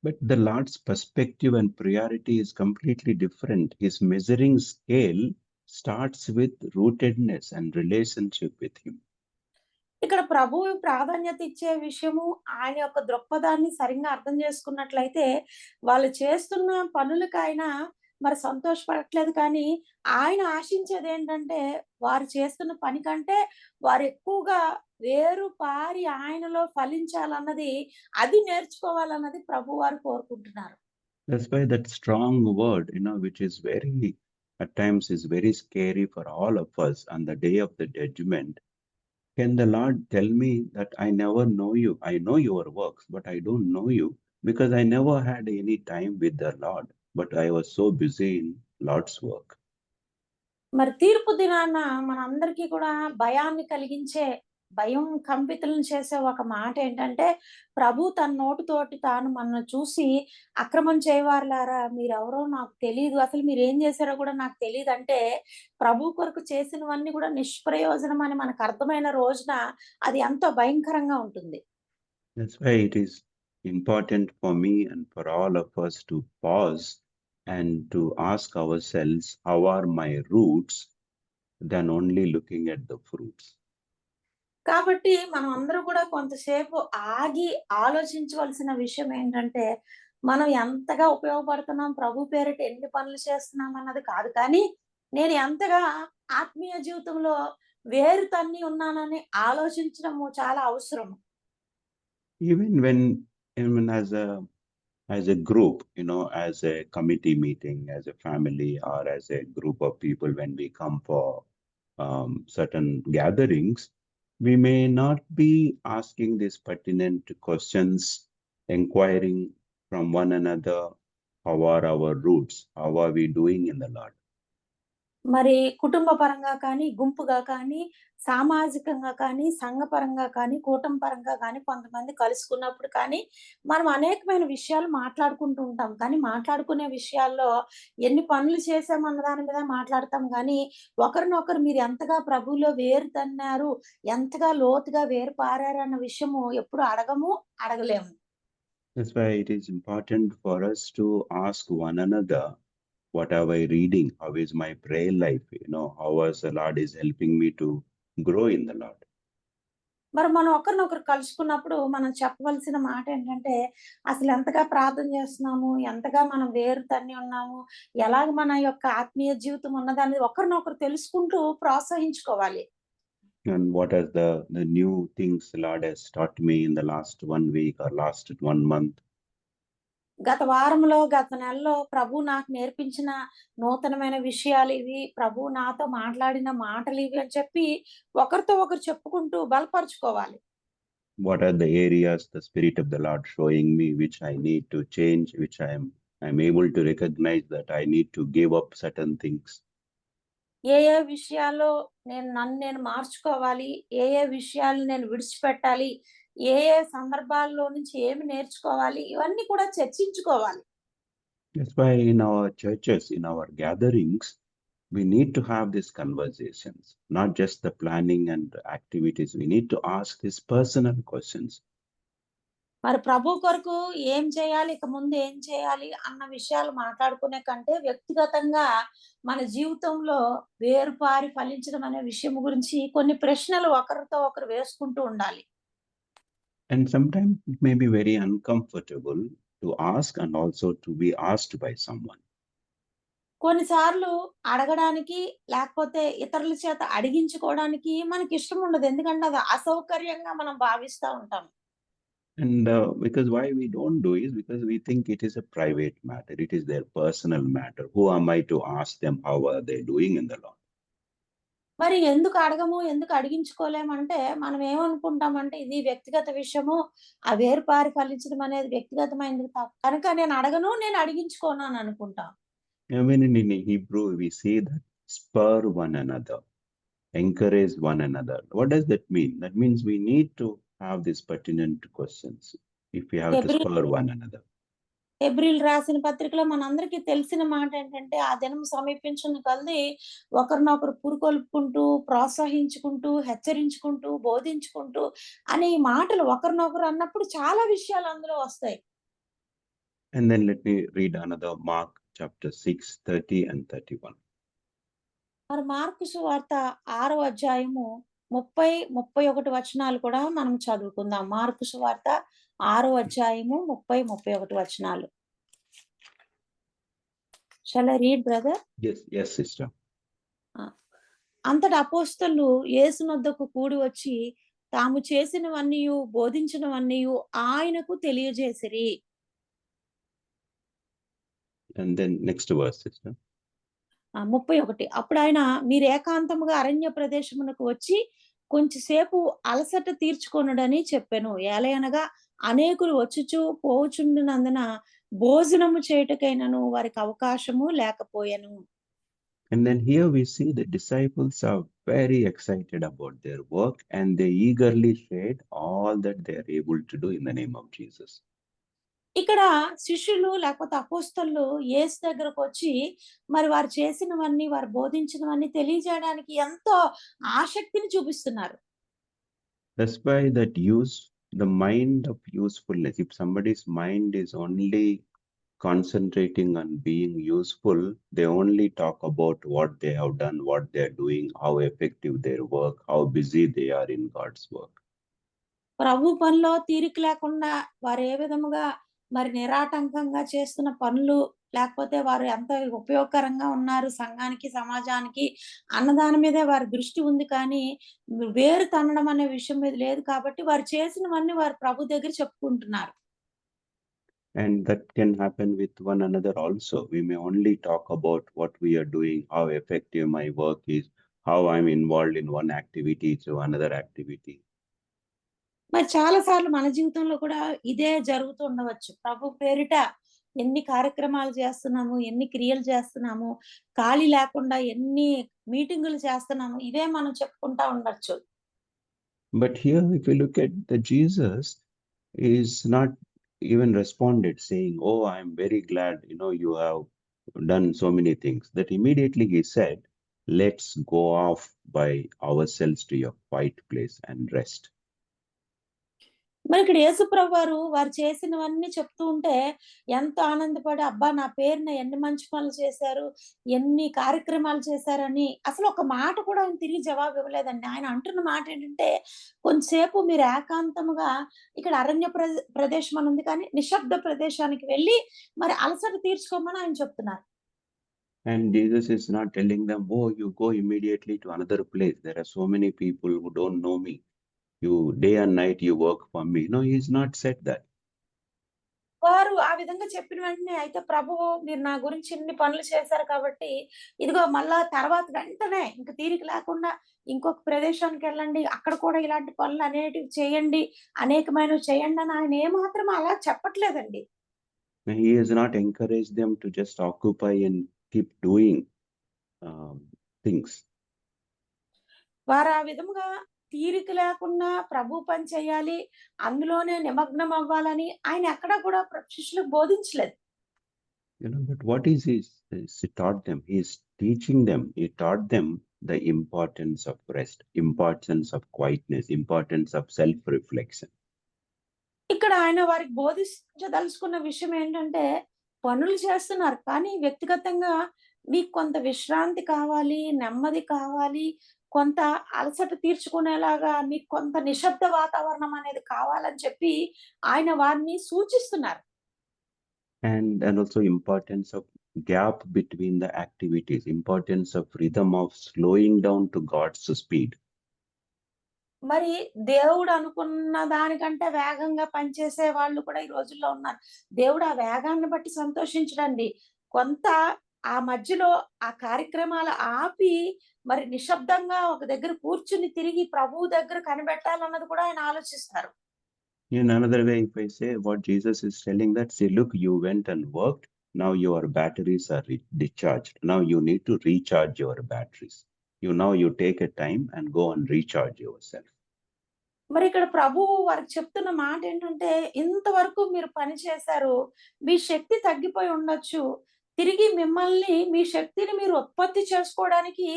But the Lord's perspective and priority is completely different. His measuring scale starts with rootedness and relationship with him. ఇక్కడ ప్రభువు ప్రాధాన్యత ఇచ్చే విషయము ఆయన యొక్క దృక్పథాన్ని సరిగ్గా అర్థం చేసుకున్నట్లయితే వాళ్ళు చేస్తున్న పనులకు ఆయన మరి సంతోషపడట్లేదు. కానీ ఆయన ఆశించేది ఏంటంటే వారు చేస్తున్న పని కంటే వారు ఎక్కువగా వేరు పారి ఆయనలో ఫలించాలన్నది, అది నేర్చుకోవాలన్నది ప్రభు వారు కోరుకుంటున్నారు. That's why that strong word, which is very, at times is very scary for all of us on the day of the judgment. Can the Lord tell me that I never know you? I know your works, but I don't know you because I never had any time with the Lord, but I was so busy in Lord's work. మరి తీర్పు దినాన మనందరికీ కూడా భయాన్ని కలిగించే, భయం కంపితులను చేసే ఒక మాట ఏంటంటే, ప్రభు తన నోటితోటి తాను మనల్ని చూసి అక్రమం చేయవారులారా మీరెవరో నాకు తెలీదు, అసలు మీరేం చేశారో కూడా నాకు తెలీదు అంటే, ప్రభు కొరకు చేసినవన్నీ కూడా నిష్ప్రయోజనం అని మనకు అర్థమైన రోజున అది ఎంతో భయంకరంగా ఉంటుంది. That's why it is important for me and for all of us to pause and to ask ourselves, how are my roots, than only looking at the fruits. కాబట్టి మనం అందరూ కూడా కొంతసేపు ఆగి ఆలోచించవలసిన విషయం ఏంటంటే, మనం ఎంతగా ఉపయోగపడుతున్నాం, ప్రభు పేరిట ఎన్ని పనులు చేస్తున్నాం అన్నది కాదు. కానీ నేను ఎంతగా ఆత్మీయ జీవితంలో వేరు తన్ని ఉన్నానని ఆలోచించడము చాలా అవసరం. Even when as a group, as a committee meeting, as a family, or as a group of people, when we come for certain gatherings, we may not be asking these pertinent questions, inquiring from one another, how are our roots, how are we doing in the Lord. మరి కుటుంబ పరంగా కానీ, గుంపుగా కానీ, సామాజికంగా కానీ, సంఘపరంగా కానీ, కూటమి పరంగా కానీ, కొంతమంది కలుసుకున్నప్పుడు కానీ, మనం అనేకమైన విషయాలు మాట్లాడుకుంటూ ఉంటాం. కానీ మాట్లాడుకునే విషయాల్లో ఎన్ని పనులు చేశామన్న దాని మీద మాట్లాడతాం గానీ, ఒకరినొకరు మీరు ఎంతగా ప్రభువులో వేరు తన్నారు, ఎంతగా లోతుగా వేరు పారారు అన్న విషయము ఎప్పుడు అడగలేము. That's why it is important for us to ask one another, what am I reading? How is my prayer life? How is the Lord is helping me to grow in the Lord. మరి మనం ఒకరినొకరు కలుసుకున్నప్పుడు మనం చెప్పవలసిన మాట ఏంటంటే, అసలు ఎంతగా ప్రార్థన చేస్తున్నాము, ఎంతగా మనం వేరు తన్ని ఉన్నాము, ఎలాగ మన యొక్క ఆత్మీయ జీవితం ఉన్నదనేది ఒకరినొకరు తెలుసుకుంటూ ప్రోత్సహించుకోవాలి. And what are the new things the Lord has taught me in the last 1 week or last 1 month? గత వారంలో, గత నెలలో ప్రభు నాకు నేర్పించిన నూతనమైన విషయాలు ఇవి, ప్రభు నాతో మాట్లాడిన మాటలు ఇవి అని చెప్పి ఒకరితో ఒకరు చెప్పుకుంటూ బలపరుచుకోవాలి. What are the areas the Spirit of the Lord showing me which I need to change, which I'm able to recognize that I need to give up certain things. ఏ విషయాల్లో నన్ను నేను మార్చుకోవాలి, ఏ విషయాలు నేను విడిచిపెట్టాలి, ఏ సందర్భాల్లో నుంచి ఏమి నేర్చుకోవాలి, ఇవన్నీ కూడా చర్చించుకోవాలి. That's why in our churches, in our gatherings, we need to have these conversations, not just the planning and activities. We need to ask these personal questions. మరి ప్రభు కొరకు ఏం చేయాలి, ఇక ముందు ఏం చేయాలి అన్న విషయాలు మాట్లాడుకునే కంటే వ్యక్తిగతంగా మన జీవితంలో వేరుపారి ఫలించడం అనే విషయం గురించి కొన్ని ప్రశ్నలు ఒకరితో ఒకరు వేసుకుంటూ ఉండాలి. And sometimes it may be very uncomfortable to ask and also to be asked by someone. కొన్నిసార్లు అడగడానికి లేకపోతే ఇతరుల చేత అడిగించుకోవడానికి మనకి ఇష్టం ఉండదు. ఎందుకంటే అది అసౌకర్యంగా మనం భావిస్తూ ఉంటాం. And because why we don't do is because we think it is a private matter. It is their personal matter. Who am I to ask them how are they doing in the Lord? మరి ఎందుకు అడగము, ఎందుకు అడిగించుకోలేమంటే మనం ఏమనుకుంటామంటే ఇది వ్యక్తిగత విషయము, ఆ వేరుపారి ఫలించడం అనేది వ్యక్తిగతమైనది కనుక నేను అడగను, నేను అడిగించుకోను అని అనుకుంటాం. Even in Hebrew, we see that spur one another, encourage one another. What does that mean? That means we need to have these pertinent questions if we have to spur one another. హెబ్రీలు రాసిన పత్రికలో మనందరికీ తెలిసిన మాట ఏంటంటే ఆ దినం సమీపించిన కొలది ఒకరినొకరు పురుకొల్పుకుంటూ, ప్రోత్సహించుకుంటూ, హెచ్చరించుకుంటూ, బోధించుకుంటూ అనే ఈ మాటలు ఒకరినొకరు అన్నప్పుడు చాలా విషయాలు అందులో వస్తాయి. And then let me read another Mark chapter 6, 30 and 31. మరి మార్కు సువార్త 6వ అధ్యాయము 30, 31 వచనాలు కూడా మనం చదువుకుందాం. మార్కు సువార్త 6వ అధ్యాయము 30, 31 వచనాలు. Shall I read, brother? Yes, sister. అంతటా అపోస్తలులు యేసునొద్దకు కూడి వచ్చి తాము చేసినవన్నీయు బోధించినవన్నీయు ఆయనకు తెలియజేసిరి. And then next verse, sister. 31. అప్పుడు ఆయన మీరు ఏకాంతముగా అరణ్య ప్రదేశమునకు వచ్చి కొంచెంసేపు అలసట తీర్చుకొనుడని చెప్పెను. ఏలయనగా అనేకులు వచ్చుచు పోవుచుండునందున భోజనము చేయుటకైనను వారికి అవకాశము లేకపోయెను. And then here we see the disciples are very excited about their work and they eagerly shared all that they are able to do in the name of Jesus. ఇక్కడ శిష్యులు లేకపోతే అపోస్తలులు యేసు దగ్గరకు వచ్చి మరి వారు చేసినవన్నీ, వారు బోధించినవన్నీ తెలియజేయడానికి ఎంతో ఆసక్తిని చూపిస్తున్నారు. That's why that the mind of usefulness, if somebody's mind is only concentrating on being useful, they only talk about what they have done, what they are doing, how effective their work, how busy they are in God's work. ప్రభు పనిలో తీరిక లేకుండా వారు ఏ విధముగా మరి నిరాటంకంగా చేస్తున్న పనులు, లేకపోతే వారు ఎంత ఉపయోగకరంగా ఉన్నారు సంఘానికి, సమాజానికి అన్నదాని మీదే వారి దృష్టి ఉంది. కానీ వేరు తనడం అనే విషయం మీద లేదు. కాబట్టి వారు చేసినవన్నీ వారు ప్రభు దగ్గర చెప్పుకుంటున్నారు. And that can happen with one another also. We may only talk about what we are doing, how effective my work is, how I'm involved in one activity to another activity. మరి చాలా సార్లు మన జీవితంలో కూడా ఇదే జరుగుతూ ఉండవచ్చు. ప్రభు పేరిట ఎన్ని కార్యక్రమాలు చేస్తున్నాము, ఎన్ని క్రియలు చేస్తున్నాము, ఖాళీ లేకుండా ఎన్ని మీటింగులు చేస్తున్నాము, ఇవే మనం చెప్పుకుంటా ఉండొచ్చు. But here, if you look at the Jesus is not even responded saying, oh, I'm very glad, you have done so many things. That immediately he said, let's go off by ourselves to your quiet place and rest. మరి ఇక్కడ యేసుప్రభు వారు చేసినవన్నీ చెప్తూ ఉంటే ఎంతో ఆనందపడి, అబ్బా నా పేరున ఎన్ని మంచి పనులు చేశారు, ఎన్ని కార్యక్రమాలు చేశారని అసలు ఒక మాట కూడా ఆయన తిరిగి జవాబు ఇవ్వలేదండి. ఆయన అంటున్న మాట ఏంటంటే కొంచెంసేపు మీరు ఏకాంతముగా ఇక్కడ అరణ్య ప్రదేశం అని ఉంది కానీ నిశ్శబ్ద ప్రదేశానికి వెళ్ళి మరి అలసట తీర్చుకోమని ఆయన చెప్తున్నారు. And Jesus is not telling them, oh, you go immediately to another place. There are so many people who don't know me. You day and night you work for me. No, he's not said that. వారు ఆ విధంగా చెప్పిన వెంటనే అయితే ప్రభువు మీరు నా గురించి ఇన్ని పనులు చేశారు కాబట్టి ఇదిగో మళ్ళా తర్వాత వెంటనే ఇంక తీరిక లేకుండా ఇంకొక ప్రదేశానికి వెళ్ళండి, అక్కడ కూడా ఇలాంటి పనులు అనేటివి చేయండి, అనేకమైనవి చేయండి అని ఆయన ఏమాత్రం అలా చెప్పట్లేదండి. He has not encouraged them to just occupy and keep doing things. వారు ఆ విధముగా తీరిక లేకుండా ప్రభు పని చేయాలి, అందులోనే నిమగ్నం అవ్వాలని ఆయన ఎక్కడా కూడా శిష్యులకు బోధించలేదు. But what is he taught them? He is he taught them the importance of rest, importance of quietness, importance of self-reflection. ఇక్కడ ఆయన వారికి బోధించదలుచుకున్న విషయం ఏంటంటే, పనులు చేస్తున్నారు. కానీ వ్యక్తిగతంగా మీకు కొంత విశ్రాంతి కావాలి, నెమ్మది కావాలి, కొంత అలసట తీర్చుకునేలాగా మీకు కొంత నిశ్శబ్ద వాతావరణం అనేది కావాలని చెప్పి ఆయన వారిని సూచిస్తున్నారు. And also importance of gap between the activities, importance of rhythm of slowing down to God's speed. మరి దేవుడు అనుకున్న దానికంటే వేగంగా పనిచేసే వాళ్ళు కూడా ఈ రోజుల్లో ఉన్నారు. దేవుడు ఆ వేగాన్ని బట్టి సంతోషించడండి. కొంత ఆ మధ్యలో ఆ కార్యక్రమాలు ఆపి మరి నిశ్శబ్దంగా ఒక దగ్గర కూర్చుని తిరిగి ప్రభువు దగ్గర కనిపెట్టాలన్నది కూడా ఆయన ఆలోచిస్తారు. In another way, if I say what Jesus is telling that, say, look, you went and worked, now your batteries are discharged. Now you need to recharge your batteries. You take a time and go and recharge yourself. మరి ఇక్కడ ప్రభువు వారికి చెప్తున్న మాట ఏంటంటే, ఇంతవరకు మీరు పని చేశారు, మీ శక్తి తగ్గిపోయి ఉండొచ్చు. తిరిగి మిమ్మల్ని మీ శక్తిని మీరు ఉత్పత్తి చేసుకోవడానికి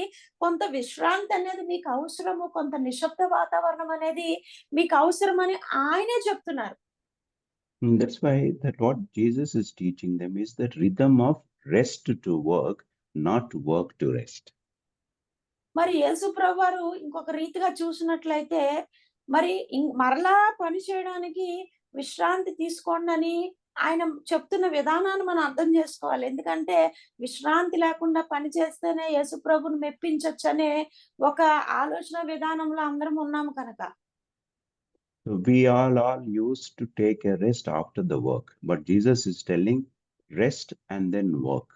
కొంత విశ్రాంతి అనేది మీకు అవసరము, కొంత నిశ్శబ్ద వాతావరణం అనేది మీకు అవసరమని ఆయనే చెప్తున్నారు. And that's why that what Jesus is teaching them is that rhythm of rest to work, not work to rest. మరి యేసు ప్రభువారు ఇంకొక రీతిగా చూసినట్లయితే, మరి మరలా పని చేయడానికి విశ్రాంతి తీసుకోండి అని ఆయన చెప్తున్న విధానాన్ని మనం అర్థం చేసుకోవాలి. ఎందుకంటే విశ్రాంతి లేకుండా పని చేస్తేనే యేసు ప్రభుని మెప్పించొచ్చనే ఒక ఆలోచన విధానంలో అందరం ఉన్నాము కనుక. So we all used to take a rest after the work, but Jesus is telling rest and then work.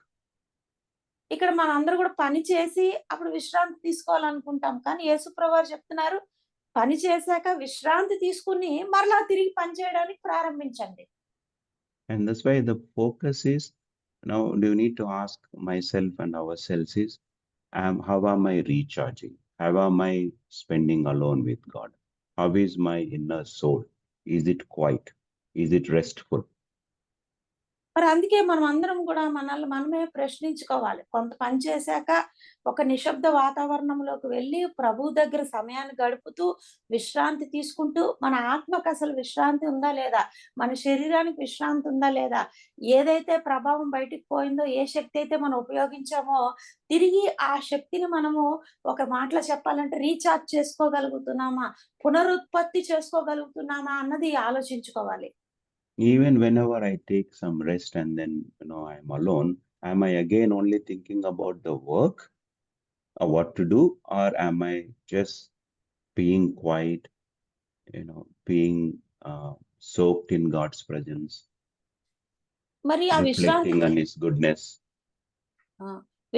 ఇక్కడ మనందరూ కూడా పని చేసి అప్పుడు విశ్రాంతి తీసుకోవాలనుకుంటాం. కానీ యేసు ప్రభువారు చెప్తున్నారు, పని చేశాక విశ్రాంతి తీసుకుని మరలా తిరిగి పని చేయడానికి ప్రారంభించండి. And that's why the focus is, now you need to ask myself and ourselves is, how am I recharging? How am I spending alone with God? How is my inner soul? Is it quiet? Is it restful? మరి అందుకే మనం అందరం కూడా మనల్ని మనమే ప్రశ్నించుకోవాలి. కొంత పని చేశాక ఒక నిశ్శబ్ద వాతావరణంలోకి వెళ్ళి ప్రభు దగ్గర సమయాన్ని గడుపుతూ విశ్రాంతి తీసుకుంటూ మన ఆత్మకు అసలు విశ్రాంతి ఉందా లేదా, మన శరీరానికి విశ్రాంతి ఉందా లేదా, ఏదైతే ప్రభావం బయటికి పోయిందో, ఏ శక్తి అయితే మనం ఉపయోగించామో తిరిగి ఆ శక్తిని మనము ఒక మాటలో చెప్పాలంటే రీఛార్జ్ చేసుకోగలుగుతున్నామా, పునరుత్పత్తి చేసుకోగలుగుతున్నామా అన్నది ఆలోచించుకోవాలి. Even whenever I take some rest and then I'm alone, am I again only thinking about the work or what to do, or am I just being quiet, being soaked in God's presence, మరి ఆ reflecting on His goodness?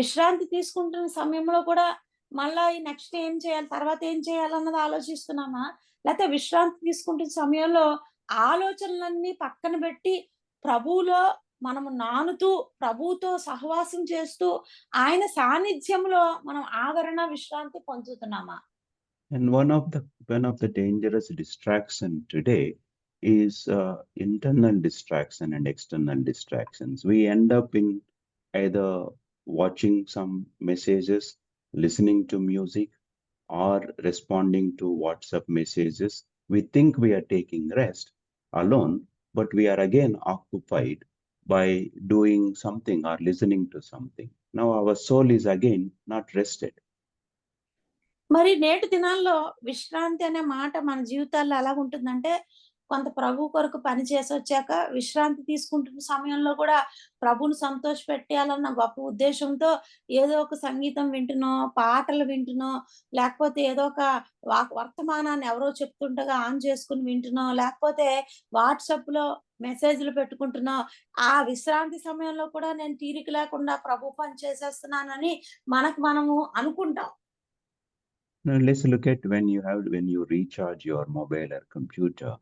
విశ్రాంతి తీసుకుంటున్న సమయంలో కూడా మళ్ళా ఈ next ఏం చేయాలి, తర్వాత ఏం చేయాలన్నది ఆలోచిస్తున్నామా, లేకపోతే విశ్రాంతి తీసుకుంటున్న సమయంలో ఆలోచనలన్నీ పక్కన పెట్టి ప్రభువులో మనము నానుతూ ప్రభువుతో సహవాసం చేస్తూ ఆయన సాన్నిధ్యంలో మనం ఆదరణ విశ్రాంతి పొందుతున్నామా? And one of the dangerous distraction today is internal distraction and external distractions. We end up in either watching some messages, listening to music, or responding to WhatsApp messages. We think we are taking rest alone, but we are again occupied by doing something or listening to something. Now our soul is again not rested. మరి నేటి దినాల్లో విశ్రాంతి అనే మాట మన జీవితాల్లో ఎలా ఉంటుందంటే, కొంత ప్రభు కొరకు పని చేసి వచ్చాక విశ్రాంతి తీసుకుంటున్న సమయంలో కూడా ప్రభుని సంతోషపెట్టాలన్న గొప్ప ఉద్దేశంతో ఏదో ఒక సంగీతం వింటునో, పాటలు వింటునో, లేకపోతే ఏదో ఒక వర్తమానాన్ని ఎవరో చెప్తుండగా ఆన్ చేసుకుని వింటునో, లేకపోతే వాట్సాప్ లో మెసేజ్లు పెట్టుకుంటున్నా, ఆ విశ్రాంతి సమయంలో కూడా నేను తీరిక లేకుండా ప్రభు పని చేసేస్తున్నానని మనము అనుకుంటాం. Now let's look at when you recharge your mobile or computer.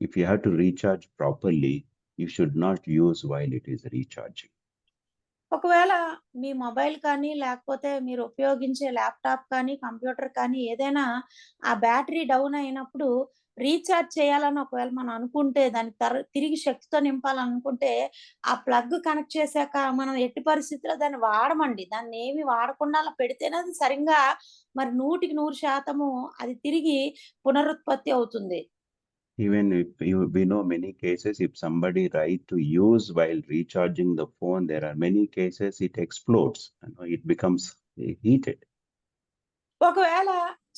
If you have to recharge properly, you should not use while it is recharging. ఒకవేళ మీ మొబైల్ కానీ లేకపోతే మీరు ఉపయోగించే ల్యాప్టాప్ కానీ కంప్యూటర్ కానీ ఏదైనా ఆ బ్యాటరీ డౌన్ అయినప్పుడు రీచార్జ్ చేయాలని ఒకవేళ మనం అనుకుంటే, దాన్ని తిరిగి శక్తితో నింపాలనుకుంటే, ఆ ప్లగ్ కనెక్ట్ చేశాక మనం ఎట్టి పరిస్థితిలో దాన్ని వాడమండి. దాన్నేమి వాడకుండా అలా పెడితేనే అది సరింగా మరి 100% అది తిరిగి పునరుత్పత్తి అవుతుంది. Even if we know many cases, if somebody try to use while recharging the phone, there are many cases it explodes. It becomes heated. ఒకవేళ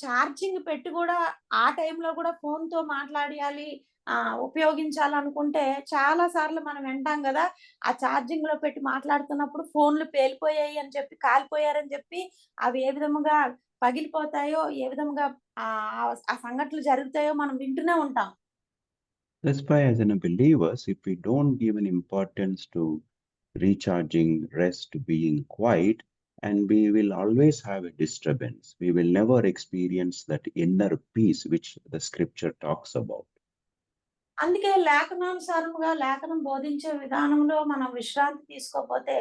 ఛార్జింగ్ పెట్టి గూడా ఆ టైంలో గూడా ఫోన్‌తో మాట్లాడియాలి, ఉపయోగించాలనుకుంటే చాలా సార్లు మనం వింటాం గదా! ఆ ఛార్జింగ్‌లో పెట్టి మాట్లాడుతున్నప్పుడు ఫోన్‌లు పేలిపోయాయి అని చెప్పి, కాలిపోయారని చెప్పి, అవి ఏ విధముగా పగిలిపోతాయో, ఏ విధముగా ఆ సంఘటనలు జరుగుతాయో మనం వింటూనే ఉంటాం. That's why, as in a believers, if we don't give an importance to recharging, rest, being quiet, and we will always have a disturbance. We will never experience that inner peace which the scripture talks about. అందుకే లేఖనానుసారముగా లేఖనం బోధించే విధానంలో మనం విశ్రాంతి తీసుకోపోతే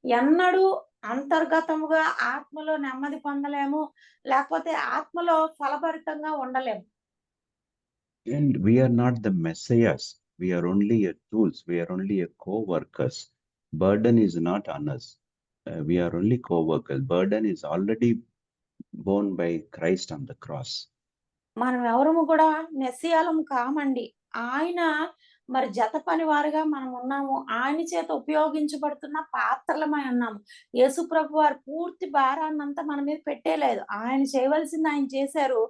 ఎన్నడూ అంతర్గతముగా ఆత్మలో నెమ్మది పొందలేము. లేకపోతే ఆత్మలో ఫలభరితంగా ఉండలేము. And we are not the messiahs. We are only a tools. We are only a co-workers. Burden is not on us. We are only co-workers. Burden is already borne by Christ on the cross. మనం ఎవరము కూడా మెస్సియాలం కామండి. ఆయన మరి జత పనివారుగా మనం ఉన్నాము. ఆయన చేత ఉపయోగించబడుతున్న పాత్రలమై ఉన్నాము. యేసు ప్రభువారు పూర్తి భారాన్నంతా మన మీద పెట్టేయలేదు. ఆయన చేయవలసింది ఆయన చేశారు.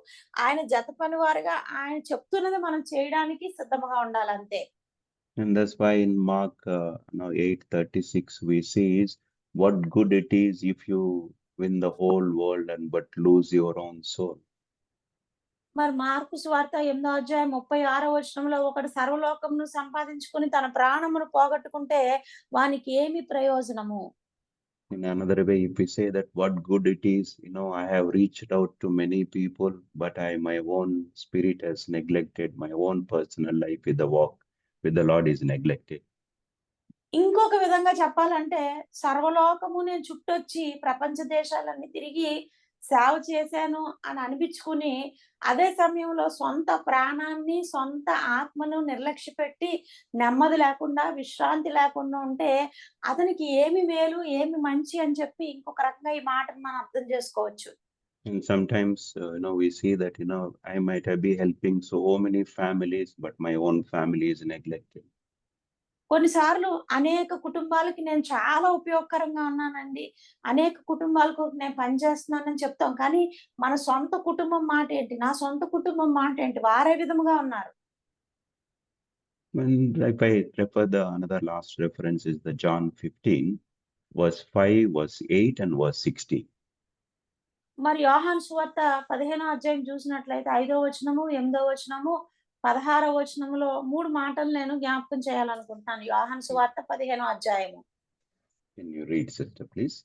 ఆయన జత పనివారుగా ఆయన చెప్తున్నది మనం చేయడానికి సిద్ధముగా ఉండాలంతే. And that's why in Mark 8:36 we see is what good it is if you win the whole world and but lose your own soul. మరి మార్కు సువార్త 8వ అధ్యాయం 36వ వచనంలో ఒకడు సర్వలోకమును సంపాదించుకొని తన ప్రాణమును పోగొట్టుకుంటే వానికి ఏమి ప్రయోజనము? In another way, if we say that what good it is, I have reached out to many people, but my own spirit has neglected, my own personal life with the walk with the Lord is neglected. ఇంకొక విధంగా చెప్పాలంటే సర్వలోకము నేను చుట్టొచ్చి ప్రపంచ దేశాలన్నీ తిరిగి సేవ చేశాను అని అనిపించుకుని అదే సమయంలో సొంత ప్రాణాన్ని, సొంత ఆత్మను నిర్లక్ష్యపెట్టి నెమ్మది లేకుండా, విశ్రాంతి లేకుండా ఉంటే అతనికి ఏమి మేలు, ఏమి మంచి అని చెప్పి ఇంకొక రకంగా ఈ మాటను మనం అర్థం చేసుకోవచ్చు. And sometimes, we see that, I might be helping so many families, but my own family is neglected. కొన్నిసార్లు అనేక కుటుంబాలకి నేను చాలా ఉపయోగకరంగా ఉన్నానండి. అనేక కుటుంబాలకు నేను పనిచేస్తున్నానని చెప్తాం. కానీ మన సొంత కుటుంబం మాట ఏంటి? నా సొంత కుటుంబం మాట ఏంటి? వారే విధముగా ఉన్నారు. And if I refer another last reference is the John 15, verse 5, verse 8, and verse 16. మరి యోహాను సువార్త 15వ అధ్యాయం చూసినట్లయితే 5వ వచనము, 8వ వచనము, 16వ వచనములో 3 మాటలు నేను జ్ఞాపకం చేయాలనుకుంటున్నాను. యోహాను సువార్త 15వ అధ్యాయము. Can you read, sister, please?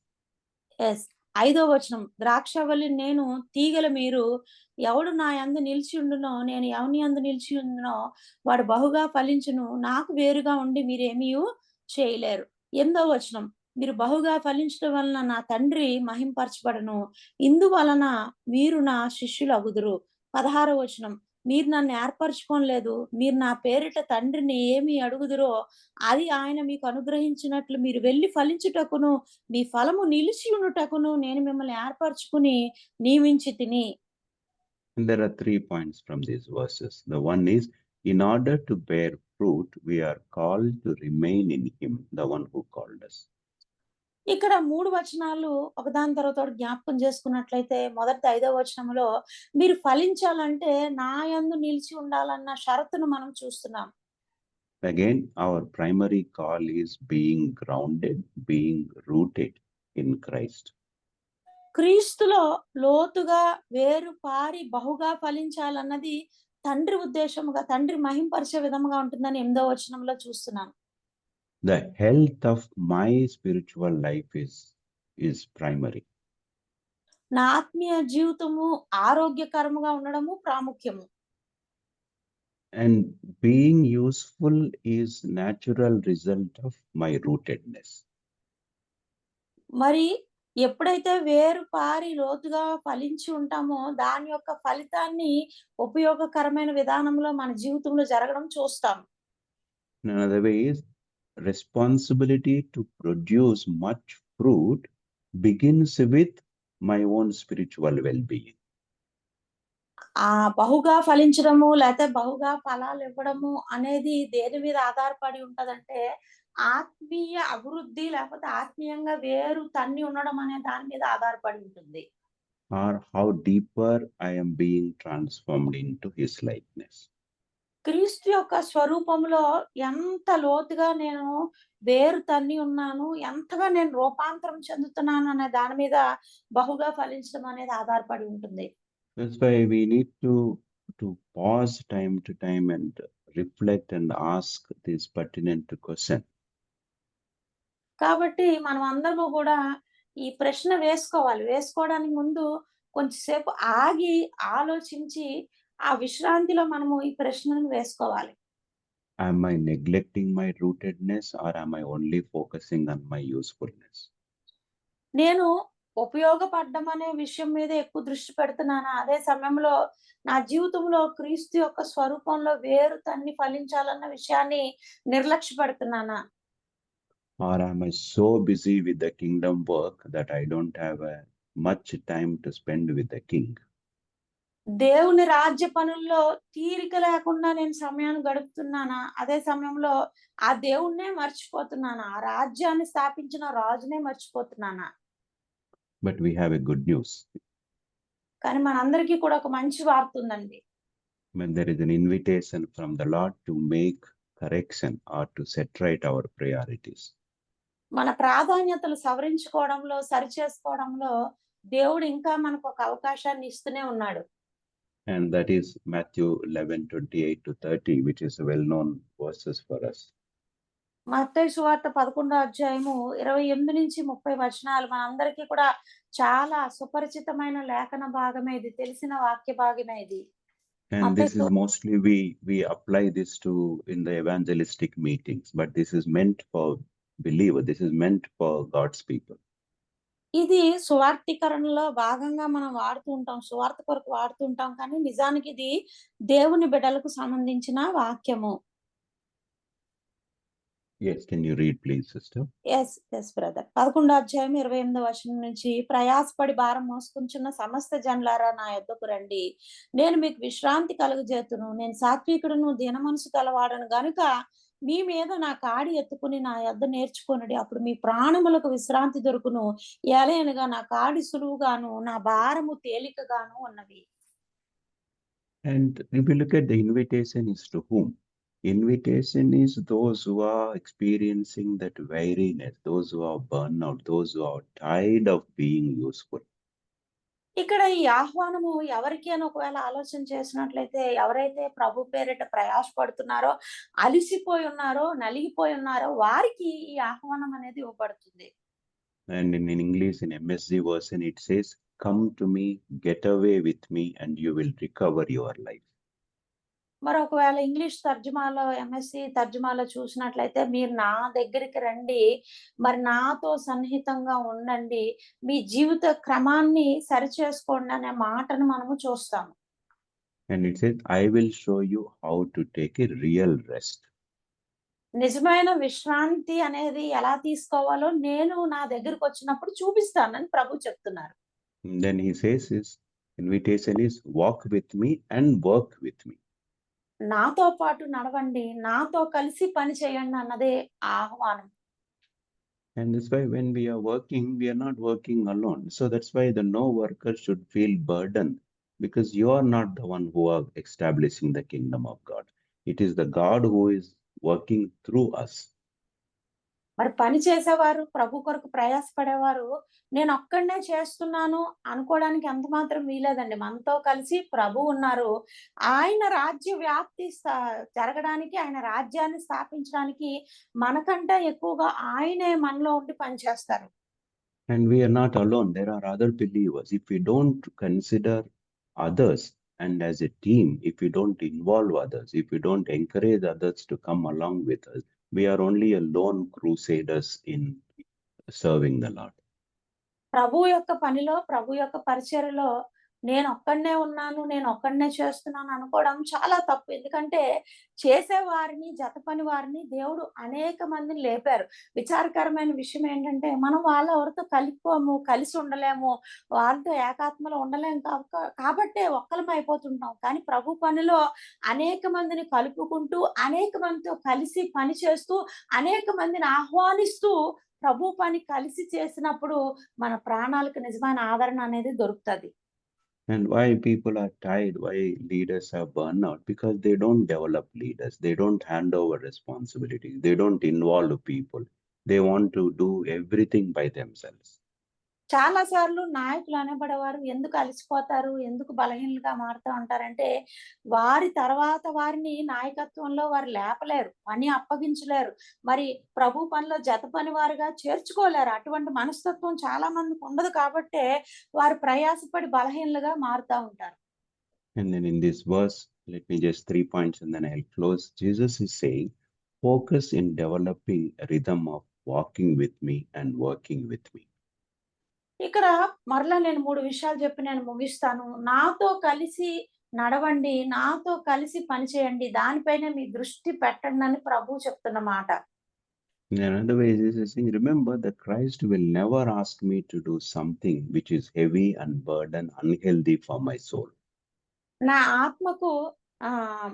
Yes. 5వ వచనం, ద్రాక్షవల్లి నేను, తీగల మీరు, ఎవడు నా యందు నిలిచి ఉండునో, నేను ఎవని యందు నిలిచి ఉండునో వాడు బహుగా ఫలించును. నాకు వేరుగా ఉండి మీరేమీయు చేయలేరు. 8వ వచనం, మీరు బహుగా ఫలించడం వలన నా తండ్రి మహింపరచబడును. ఇందువలన మీరు నా శిష్యులగుదురు. 16వ వచనం, మీరు నన్ను ఏర్పరచుకోలేదు. మీరు నా పేరిట తండ్రిని ఏమి అడుగుదురో అది ఆయన మీకు అనుగ్రహించినట్లు మీరు వెళ్లి ఫలించుటకును మీ ఫలము నిలిచి ఉండుటకును నేను మిమ్మల్ని ఏర్పరచుకుని నియమించితిని. And there are 3 points from these verses. The one is, in order to bear fruit, we are called to remain in him, the one who called us. ఇక్కడ 3 వచనాలు ఒకదాని తర్వాత ఒకటి జ్ఞాపకం చేసుకున్నట్లయితే మొదటి 5వ వచనంలో మీరు ఫలించాలంటే నా యందు నిలిచి ఉండాలన్న షరతును మనం చూస్తున్నాం. Again, our primary call is being grounded, being rooted in Christ. క్రీస్తులో లోతుగా వేరు పారి బహుగా ఫలించాలన్నది తండ్రి ఉద్దేశముగా, తండ్రి మహింపరిచే విధముగా ఉంటుందని 8వ వచనంలో చూస్తున్నాం. The health of my spiritual life is primary. నా ఆత్మీయ జీవితము ఆరోగ్యకరముగా ఉండడము ప్రాముఖ్యము. And being useful is natural result of my rootedness. మరి ఎప్పుడైతే వేరు పారి లోతుగా ఫలించి ఉంటామో దాని యొక్క ఫలితాన్ని ఉపయోగకరమైన విధానంలో మన జీవితంలో జరగడం చూస్తాం. Another way is responsibility to produce much fruit begins with my own spiritual well-being. బహుగా ఫలించడము లేతే బహుగా ఫలాలు ఇవ్వడము అనేది దేని మీద ఆధారపడి ఉంటదంటే, ఆత్మీయ అభివృద్ధి లేకపోతే ఆత్మీయంగా వేరు తన్ని ఉండడం అనే దాని మీద ఆధారపడి ఉంటుంది. Or how deeper I am being transformed into his likeness. క్రీస్తు యొక్క స్వరూపంలో ఎంత లోతుగా నేను వేరు తన్ని ఉన్నాను, ఎంతగా నేను రూపాంతరం చెందుతున్నాను అనే దాని మీద బహుగా ఫలించడం అనేది ఆధారపడి ఉంటుంది. That's why we need to pause time to time and reflect and ask this pertinent question. కాబట్టి మనం అందరము కూడా ఈ ప్రశ్న వేసుకోవాలి. వేసుకోవడానికి ముందు కొంచెంసేపు ఆగి ఆలోచించి ఆ విశ్రాంతిలో మనము ఈ ప్రశ్నను వేసుకోవాలి. Am I neglecting my rootedness or am I only focusing on my usefulness? నేను ఉపయోగపడ్డం అనే విషయం మీద ఎక్కువ దృష్టి పెడుతున్నానా? అదే సమయంలో నా జీవితంలో క్రీస్తు యొక్క స్వరూపంలో వేరు తన్ని ఫలించాలన్న విషయాన్ని నిర్లక్ష్య పెడుతున్నానా? Or am I so busy with the kingdom work that I don't have much time to spend with the king? దేవుని రాజ్య పనుల్లో తీరిక లేకుండా నేను సమయాన్ని గడుపుతున్నానా? అదే సమయంలో ఆ దేవుణ్ణే మర్చిపోతున్నానా? ఆ రాజ్యాన్ని స్థాపించిన రాజునే మర్చిపోతున్నానా? But we have a good news. కానీ మనందరికీ కూడా ఒక మంచి వార్త ఉందండి. When there is an invitation from the Lord to make correction or to set right our priorities. మన ప్రాధాన్యతలు సవరించుకోవడంలో, సరిచేసుకోవడంలో దేవుడు ఇంకా మనకు ఒక అవకాశాన్ని ఇస్తూనే ఉన్నాడు. And that is Matthew 11:28 to 30, which is a well-known verses for us. మత్తయి సువార్త 11వ అధ్యాయము 28 నుంచి 30 వచనాలు మనందరికీ కూడా చాలా సుపరిచితమైన లేఖన భాగమే ఇది. తెలిసిన వాక్య భాగమే ఇది. And this is mostly we apply this to in the evangelistic meetings, but this is meant for believer. This is meant for God's people. ఇది సువార్తీకరణలో భాగంగా మనం వాడుతూ ఉంటాం. సువార్త కొరకు వాడుతూ ఉంటాం. కానీ నిజానికి ఇది దేవుని బిడ్డలకు సంబంధించిన వాక్యము. Yes, can you read please, sister? yes brother. 11వ అధ్యాయం 28వ వచనం నుంచి, ప్రయాసపడి భారం మోసుకుంటున్న సమస్త జనులారా నా యొద్దకు రండి, నేను మీకు విశ్రాంతి కలుగజేతును. నేను సాత్వికుడును దీన మనసు గలవాడను గనుక మీ మీద నా కాడి ఎత్తుకుని నా యొద్ద నేర్చుకొనుడి, అప్పుడు మీ ప్రాణములకు విశ్రాంతి దొరుకును. ఏలయనగా నా కాడి సులువుగాను నా భారము తేలికగాను ఉన్నవి. And if you look at the invitation is to whom? Invitation is those who are experiencing that weariness, those who are burnout, those who are tired of being useful. ఇక్కడ ఈ ఆహ్వానము ఎవరికి అని ఒకవేళ ఆలోచన చేసినట్లయితే, ఎవరైతే ప్రభు పేరిట ప్రయాసపడుతున్నారో, అలిసిపోయి ఉన్నారో, నలిగిపోయి ఉన్నారో వారికి ఈ ఆహ్వానం అనేది ఇవ్వబడుతుంది. And in English, in MSG version, it says, "Come to me, get away with me, and you will recover your life." మరి ఒకవేళ ఇంగ్లీష్ తర్జుమాలో, ఎంఎస్సి తర్జుమాలో చూసినట్లయితే, మీరు నా దగ్గరికి రండి, మరి నాతో సన్నిహితంగా ఉండండి, మీ జీవిత క్రమాన్ని సరిచేసుకోండి అనే మాటను మనము చూస్తాము. And it says, "I will show you how to take a real rest." నిజమైన విశ్రాంతి అనేది ఎలా తీసుకోవాలో నేను నా దగ్గరికి వచ్చినప్పుడు చూపిస్తానని ప్రభు చెప్తున్నారు. Then he says his invitation is, "Walk with me and work with me." నాతో పాటు నడవండి, నాతో కలిసి పని చేయండి అన్నదే ఆహ్వానం. And that's why when we are working, we are not working alone. So that's why the no worker should feel burdened, because you are not the one who are establishing the kingdom of God. It is the God who is working through us. మరి పని చేసేవారు, ప్రభు కొరకు ప్రయాసపడేవారు, నేను ఒక్కడనే చేస్తున్నాను అనుకోవడానికి ఎంత మాత్రం వీలేదండి. మనతో కలిసి ప్రభు ఉన్నారు. ఆయన రాజ్య వ్యాప్తి జరగడానికి, ఆయన రాజ్యాన్ని స్థాపించడానికి మనకంటే ఎక్కువగా ఆయనే మనలో ఉండి పనిచేస్తారు. And we are not alone. There are other believers. If we don't consider others, and as a team, if we don't involve others, if we don't encourage others to come along with us, we are only a lone crusaders in serving the Lord. ప్రభు యొక్క పనిలో, ప్రభు యొక్క పరిచర్యలో నేను ఒక్కడినే ఉన్నాను, నేను ఒక్కడినే చేస్తున్నాను అనుకోవడం చాలా తప్పు. ఎందుకంటే చేసేవారిని, జత పని వారిని దేవుడు అనేక మందిని లేపారు. విచారకరమైన విషయం ఏంటంటే మనం వాళ్ళెవరితో కలిసిపోము, కలిసి ఉండలేము, వాళ్ళతో ఏకాత్మలో ఉండలేము కాబట్టే ఒక్కలం అయిపోతుంటాం. కానీ ప్రభు పనిలో అనేక మందిని కలుపుకుంటూ, అనేక మందితో కలిసి పని చేస్తూ, అనేక మందిని ఆహ్వానిస్తూ ప్రభు పని కలిసి చేసినప్పుడు మన ప్రాణాలకు నిజమైన ఆదరణ అనేది దొరుకుతది. And why people are tired, why leaders are burnout? Because they don't develop leaders. They don't hand over responsibilities. They don't involve people. They want to do everything by themselves. చాలా సార్లు నాయకులు అనబడేవారు ఎందుకు అలసిపోతారు, ఎందుకు బలహీనులుగా మారుతూ ఉంటారంటే, వారి తర్వాత వారిని నాయకత్వంలో వారు లేపలేరు, పని అప్పగించలేరు. మరి ప్రభు పనిలో జత పని వారుగా చేర్చుకోలేరు. అటువంటి మనస్తత్వం చాలా మందికి ఉండదు కాబట్టే వారు ప్రయాసపడి బలహీనులుగా మారుతా ఉంటారు. And then in this verse, let me just 3 points and then I'll close. Jesus is saying, focus in developing a rhythm of walking with me and working with me. ఇక్కడ మరలా నేను 3 విషయాలు చెప్పి నేను ముగిస్తాను. నాతో కలిసి నడవండి, నాతో కలిసి పని చేయండి, దానిపైనే మీ దృష్టి పెట్టండి అని ప్రభువు చెప్తున్న మాట. In another way, Jesus is saying, remember that Christ will never ask me to do something which is heavy and burden, unhealthy for my soul. నా ఆత్మకు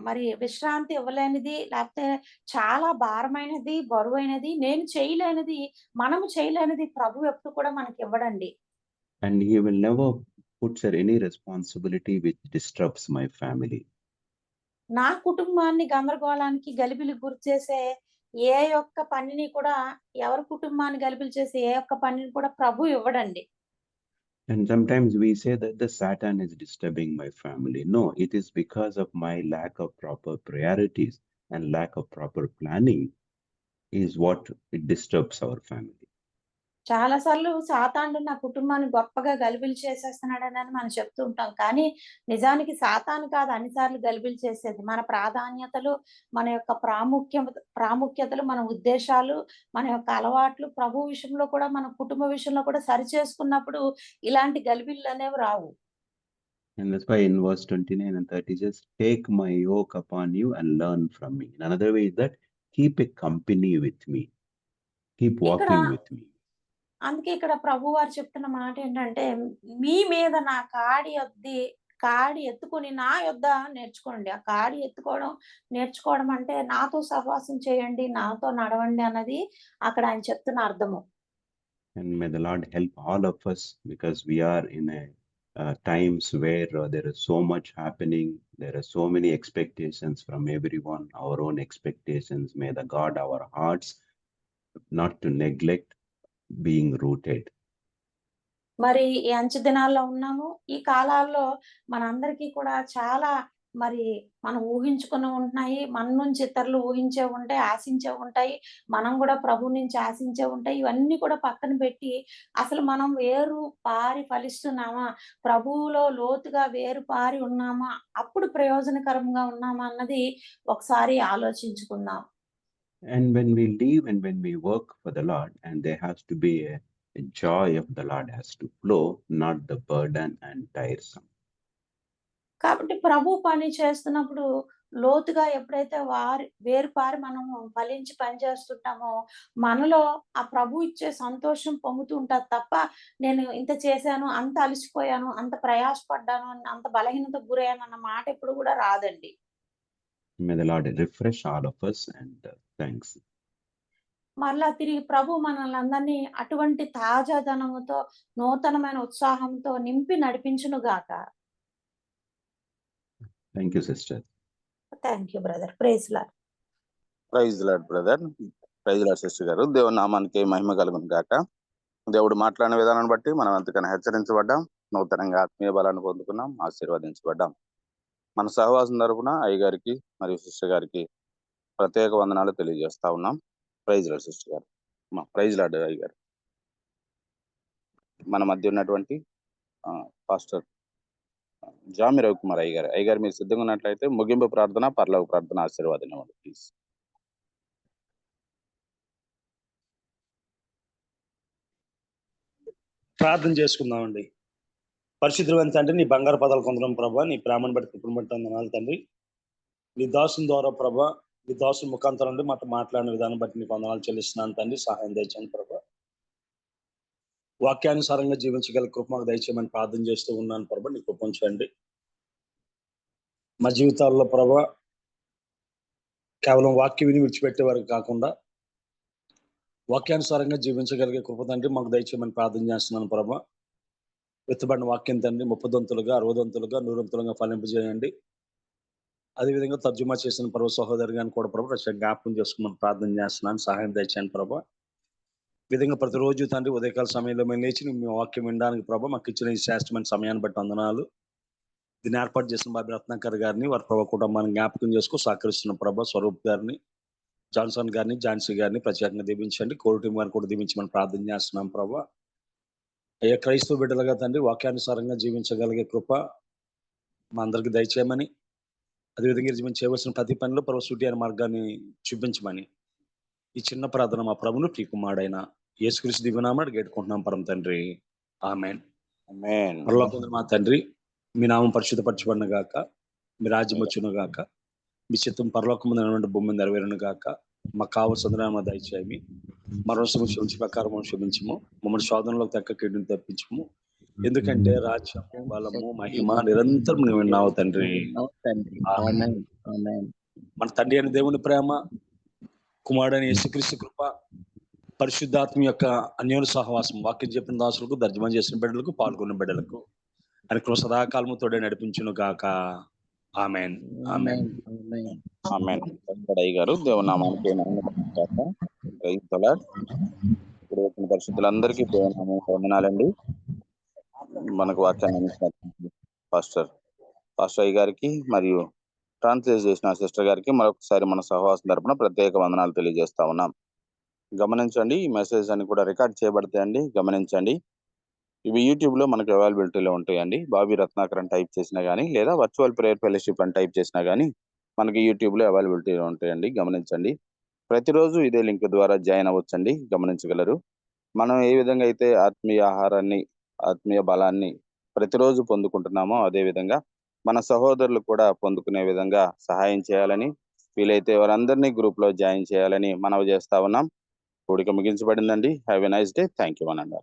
మరి విశ్రాంతి ఇవ్వలేనిది, లేకపోతే చాలా భారమైనది, బరువైనది, నేను చేయలేనిది, మనము చేయలేనిది ప్రభు ఎప్పుడు కూడా మనకి ఇవ్వడండి. And he will never put any responsibility which disturbs my family. నా కుటుంబాన్ని గందరగోళానికి, గలిబిలికి గురిచేసే ఏ ఒక్క పనిని కూడా, ఎవరి కుటుంబాన్ని గలిబిలి చేసే ఏ ఒక్క పనిని కూడా ప్రభు ఇవ్వడండి. And sometimes we say that the Satan is disturbing my family. No, it is because of my lack of proper priorities and lack of proper planning is what it disturbs our family. చాలా సార్లు సాతానుడు నా కుటుంబాన్ని గొప్పగా గలిబిలి చేసేస్తున్నాడని మనం చెప్తూ ఉంటాం. కానీ నిజానికి సాతాను కాదు అన్నిసార్లు గలిబిలి చేసేది. మన ప్రాధాన్యతలు, మన యొక్క ప్రాముఖ్యతలు, మన ఉద్దేశాలు, మన యొక్క అలవాట్లు ప్రభు విషయంలో కూడా, మన కుటుంబ విషయంలో కూడా సరిచేసుకున్నప్పుడు ఇలాంటి గలిబిళ్ళు అనేవి రావు. And that's why in verse 29 and 30 says, take my yoke upon you and learn from me. In another way is that keep a company with me. Keep walking with me. అందుకే ఇక్కడ ప్రభు వారు చెప్తున్న మాట ఏంటంటే, మీ మీద నా కాడి ఎత్తుకుని నా యొద్ద నేర్చుకోండి. ఆ కాడి నేర్చుకోవడం అంటే నాతో సహవాసం చేయండి, నాతో నడవండి అన్నది అక్కడ ఆయన చెప్తున్న అర్థము. And may the Lord help all of us, because we are in a times where there is so much happening. There are so many expectations from everyone, our own expectations. May the God our hearts not to neglect being rooted. మరి ఈ అంచె దినాల్లో ఉన్నాము. ఈ కాలాల్లో మనందరికీ కూడా చాలా మరి మనం ఊహించుకుని ఉంటున్నాయి. మన నుంచి ఇతరులు ఊహించే ఉంటాయి, ఆశించే ఉంటాయి. మనం కూడా ప్రభు నుంచి ఆశించే ఉంటాయి. ఇవన్నీ కూడా పక్కన పెట్టి అసలు మనం వేరు పారి ఫలిస్తున్నామా, ప్రభువులో లోతుగా వేరు పారి ఉన్నామా, అప్పుడు ప్రయోజనకరంగా ఉన్నామా అన్నది ఒకసారి ఆలోచించుకుందాం. And when we live and when we work for the Lord, and there has to be a joy of the Lord has to flow, not the burden and tiresome. కాబట్టి ప్రభు పని చేస్తున్నప్పుడు లోతుగా ఎప్పుడైతే వేరుపారి మనము ఫలించి పని చేస్తుంటామో, మనలో ఆ ప్రభు ఇచ్చే సంతోషం పొంగుతూ ఉంటది తప్ప, నేను ఇంత చేశాను, అంత అలసిపోయాను, అంత ప్రయాసపడ్డాను, అంత బలహీనతకు గురయ్యాను అన్న మాట ఎప్పుడు కూడా రాదండి. May the Lord refresh all of us, and thanks. మరలా తిరిగి ప్రభు మనల్ని అందరినీ అటువంటి తాజాదనముతో, నూతనమైన ఉత్సాహంతో నింపి నడిపించును గాక. Thank you, sister. Thank you brother. Praise Lord. Praise Lord brother. Praise Lord sister గారు. దేవుని నామానికి మహిమ కలుగును గాక. దేవుడు మాట్లాడిన విధానాన్ని బట్టి మనం ఎంతకైనా హెచ్చరించబడ్డాం, నూతనంగా ఆత్మీయ బలాన్ని పొందుకున్నాం, ఆశీర్వదించబడ్డాం. మన సహవాసం తరపున అయ్యగారికి మరియు సిస్టర్ గారికి ప్రత్యేక వందనాలు తెలియజేస్తా ఉన్నాం. ప్రైజ్ లార్డ్ సిస్టర్ గారు. ప్రైజ్ లార్డ్ అయ్యగారు. మన మధ్య ఉన్నటువంటి పాస్టర్ జామి రవికుమార్ అయ్యగారు మీరు సిద్ధంగా ఉన్నట్లయితే ముగింపు ప్రార్థన, పరలోక ప్రార్థన ఆశీర్వాదం ఇవ్వండి ప్లీజ్. ప్రార్థన చేసుకుందామండి. పరిశుద్ధమైన తండ్రి, నీ బంగారు పదాలు కొందరం ప్రభా, నీ ప్రేమను బట్టి కృపను బట్టి వందనాలు తండ్రి. నీ దాసుని ద్వారా ప్రభా, నీ దాసుని ముఖాంతరం నుండి మాతో మాట్లాడిన విధానం బట్టి నీకు వందనాలు చెల్లిస్తున్నాను తండ్రి. సహాయం దయచేయండి ప్రభా. వాక్యానుసారంగా జీవించగల కృప మాకు దయచేయమని ప్రార్థన చేస్తూ ఉన్నాను ప్రభా. నీ కృప ఉంచండి మా జీవితాల్లో ప్రభా. కేవలం వాక్యం విని విడిచిపెట్టే వరకు కాకుండా వాక్యానుసారంగా జీవించగలిగే కృప తండ్రి మాకు దయచేయమని ప్రార్థన చేస్తున్నాను ప్రభా. విత్తబడిన వాక్యం తండ్రి 30 దంతులుగా 60 దంతులుగా 100 దంతులుగా ఫలింపజేయండి. అదేవిధంగా తర్జుమా చేసిన ప్రభు సహోదరి గారిని కూడా ప్రభు ప్రత్యేక జ్ఞాపకం చేసుకోమని ప్రార్థన చేస్తున్నాను. సహాయం దయచేయండి ప్రభా. విధంగా ప్రతిరోజు తండ్రి ఉదయకాల సమయంలో మేము లేచి మీ వాక్యం వినడానికి ప్రభా మాకు ఇచ్చిన ఈ శ్రేష్టమైన సమయాన్ని బట్టి వందనాలు. దీన్ని ఏర్పాటు చేసిన బాబీ రత్నాకర్ గారిని, వారి ప్రభా కుటుంబాన్ని జ్ఞాపకం చేసుకో సహకరిస్తున్న ప్రభా స్వరూప్ గారిని, జాన్సన్ గారిని, ఝాన్సీ గారిని ప్రత్యేకంగా దీవించండి. కోర్ టీం గారిని కూడా దీవించమని ప్రార్థన చేస్తున్నాం ప్రభా. అయ్యా క్రైస్తవ బిడ్డలుగా తండ్రి వాక్యానుసారంగా జీవించగలిగే కృప మా అందరికి దయచేయమని, అదేవిధంగా మేము చేయవలసిన ప్రతి పనిలో ప్రభు సూటి అనే మార్గాన్ని చూపించమని ఈ చిన్న ప్రార్థన మా ప్రభును ప్రియకుమారుడైన యేసుక్రీస్తు దివ్యనామమున వేడుకుంటున్నాం పరమ తండ్రి. ఆమేన్. ఆమేన్. పరలోకమందున్న మా తండ్రి, మీ నామం పరిశుద్ధపరచబడును గాక, మీ రాజ్యం వచ్చును గాక, మీ చిత్తం పరలోకమందు భూమి మీద నెరవేరును గాక. మాకు కావలసిన దయచేయమి, మా రోజు క్షమించి ప్రకారం క్షమించము, మమ్మల్ని శోధనలోకి తక్క కీడుని తప్పించము. ఎందుకంటే రాజ్యం, బలము, మహిమ నిరంతరం నువ్వు విన్నావు తండ్రి. మన తండ్రి అయిన దేవుని ప్రేమ, కుమారుడైన యేసుక్రీస్తు కృప, పరిశుద్ధాత్మ యొక్క అన్యోన్య సహవాసం వాక్యం చెప్పిన దాసులకు, తర్జుమా చేసిన బిడ్డలకు, పాల్గొన్న బిడ్డలకు అని కృప సదాకాలము తోడే నడిపించును గాక. ఆమేన్. ఆమేన్. ఆమేన్. గారు దేవుని నామానికి ఇప్పుడు వచ్చిన పరిస్థితులందరికీ దేవుని నామం వందనాలండి. మనకు వాక్యాన్ని అందించిన పాస్టర్ అయ్య గారికి మరియు ట్రాన్స్లేట్ చేసిన సిస్టర్ గారికి మరొకసారి మన సహవాసం తరపున ప్రత్యేక వందనాలు తెలియజేస్తా ఉన్నాం. గమనించండి, ఈ మెసేజ్ అని కూడా రికార్డ్ చేయబడతాయండి. గమనించండి, ఇవి యూట్యూబ్ లో మనకు అవైలబిలిటీలో ఉంటాయండి. బాబీ రత్నాకర్ అని టైప్ చేసినా కానీ, లేదా వర్చువల్ ప్రేయర్ ఫెలోషిప్ అని టైప్ చేసినా కానీ మనకి యూట్యూబ్ లో అవైలబిలిటీలో ఉంటాయండి. గమనించండి, ప్రతిరోజు ఇదే లింక్ ద్వారా జాయిన్ అవ్వచ్చండి. గమనించగలరు. మనం ఏ విధంగా అయితే ఆత్మీయ ఆహారాన్ని, ఆత్మీయ బలాన్ని ప్రతిరోజు పొందుకుంటున్నామో అదే విధంగా మన సహోదరులు కూడా పొందుకునే విధంగా సహాయం చేయాలని, వీలైతే వారందరినీ గ్రూప్ లో జాయిన్ చేయాలని మనవి చేస్తా ఉన్నాం. కూడిక ముగించబడిందండి. Have a nice day. Thank you అనండి.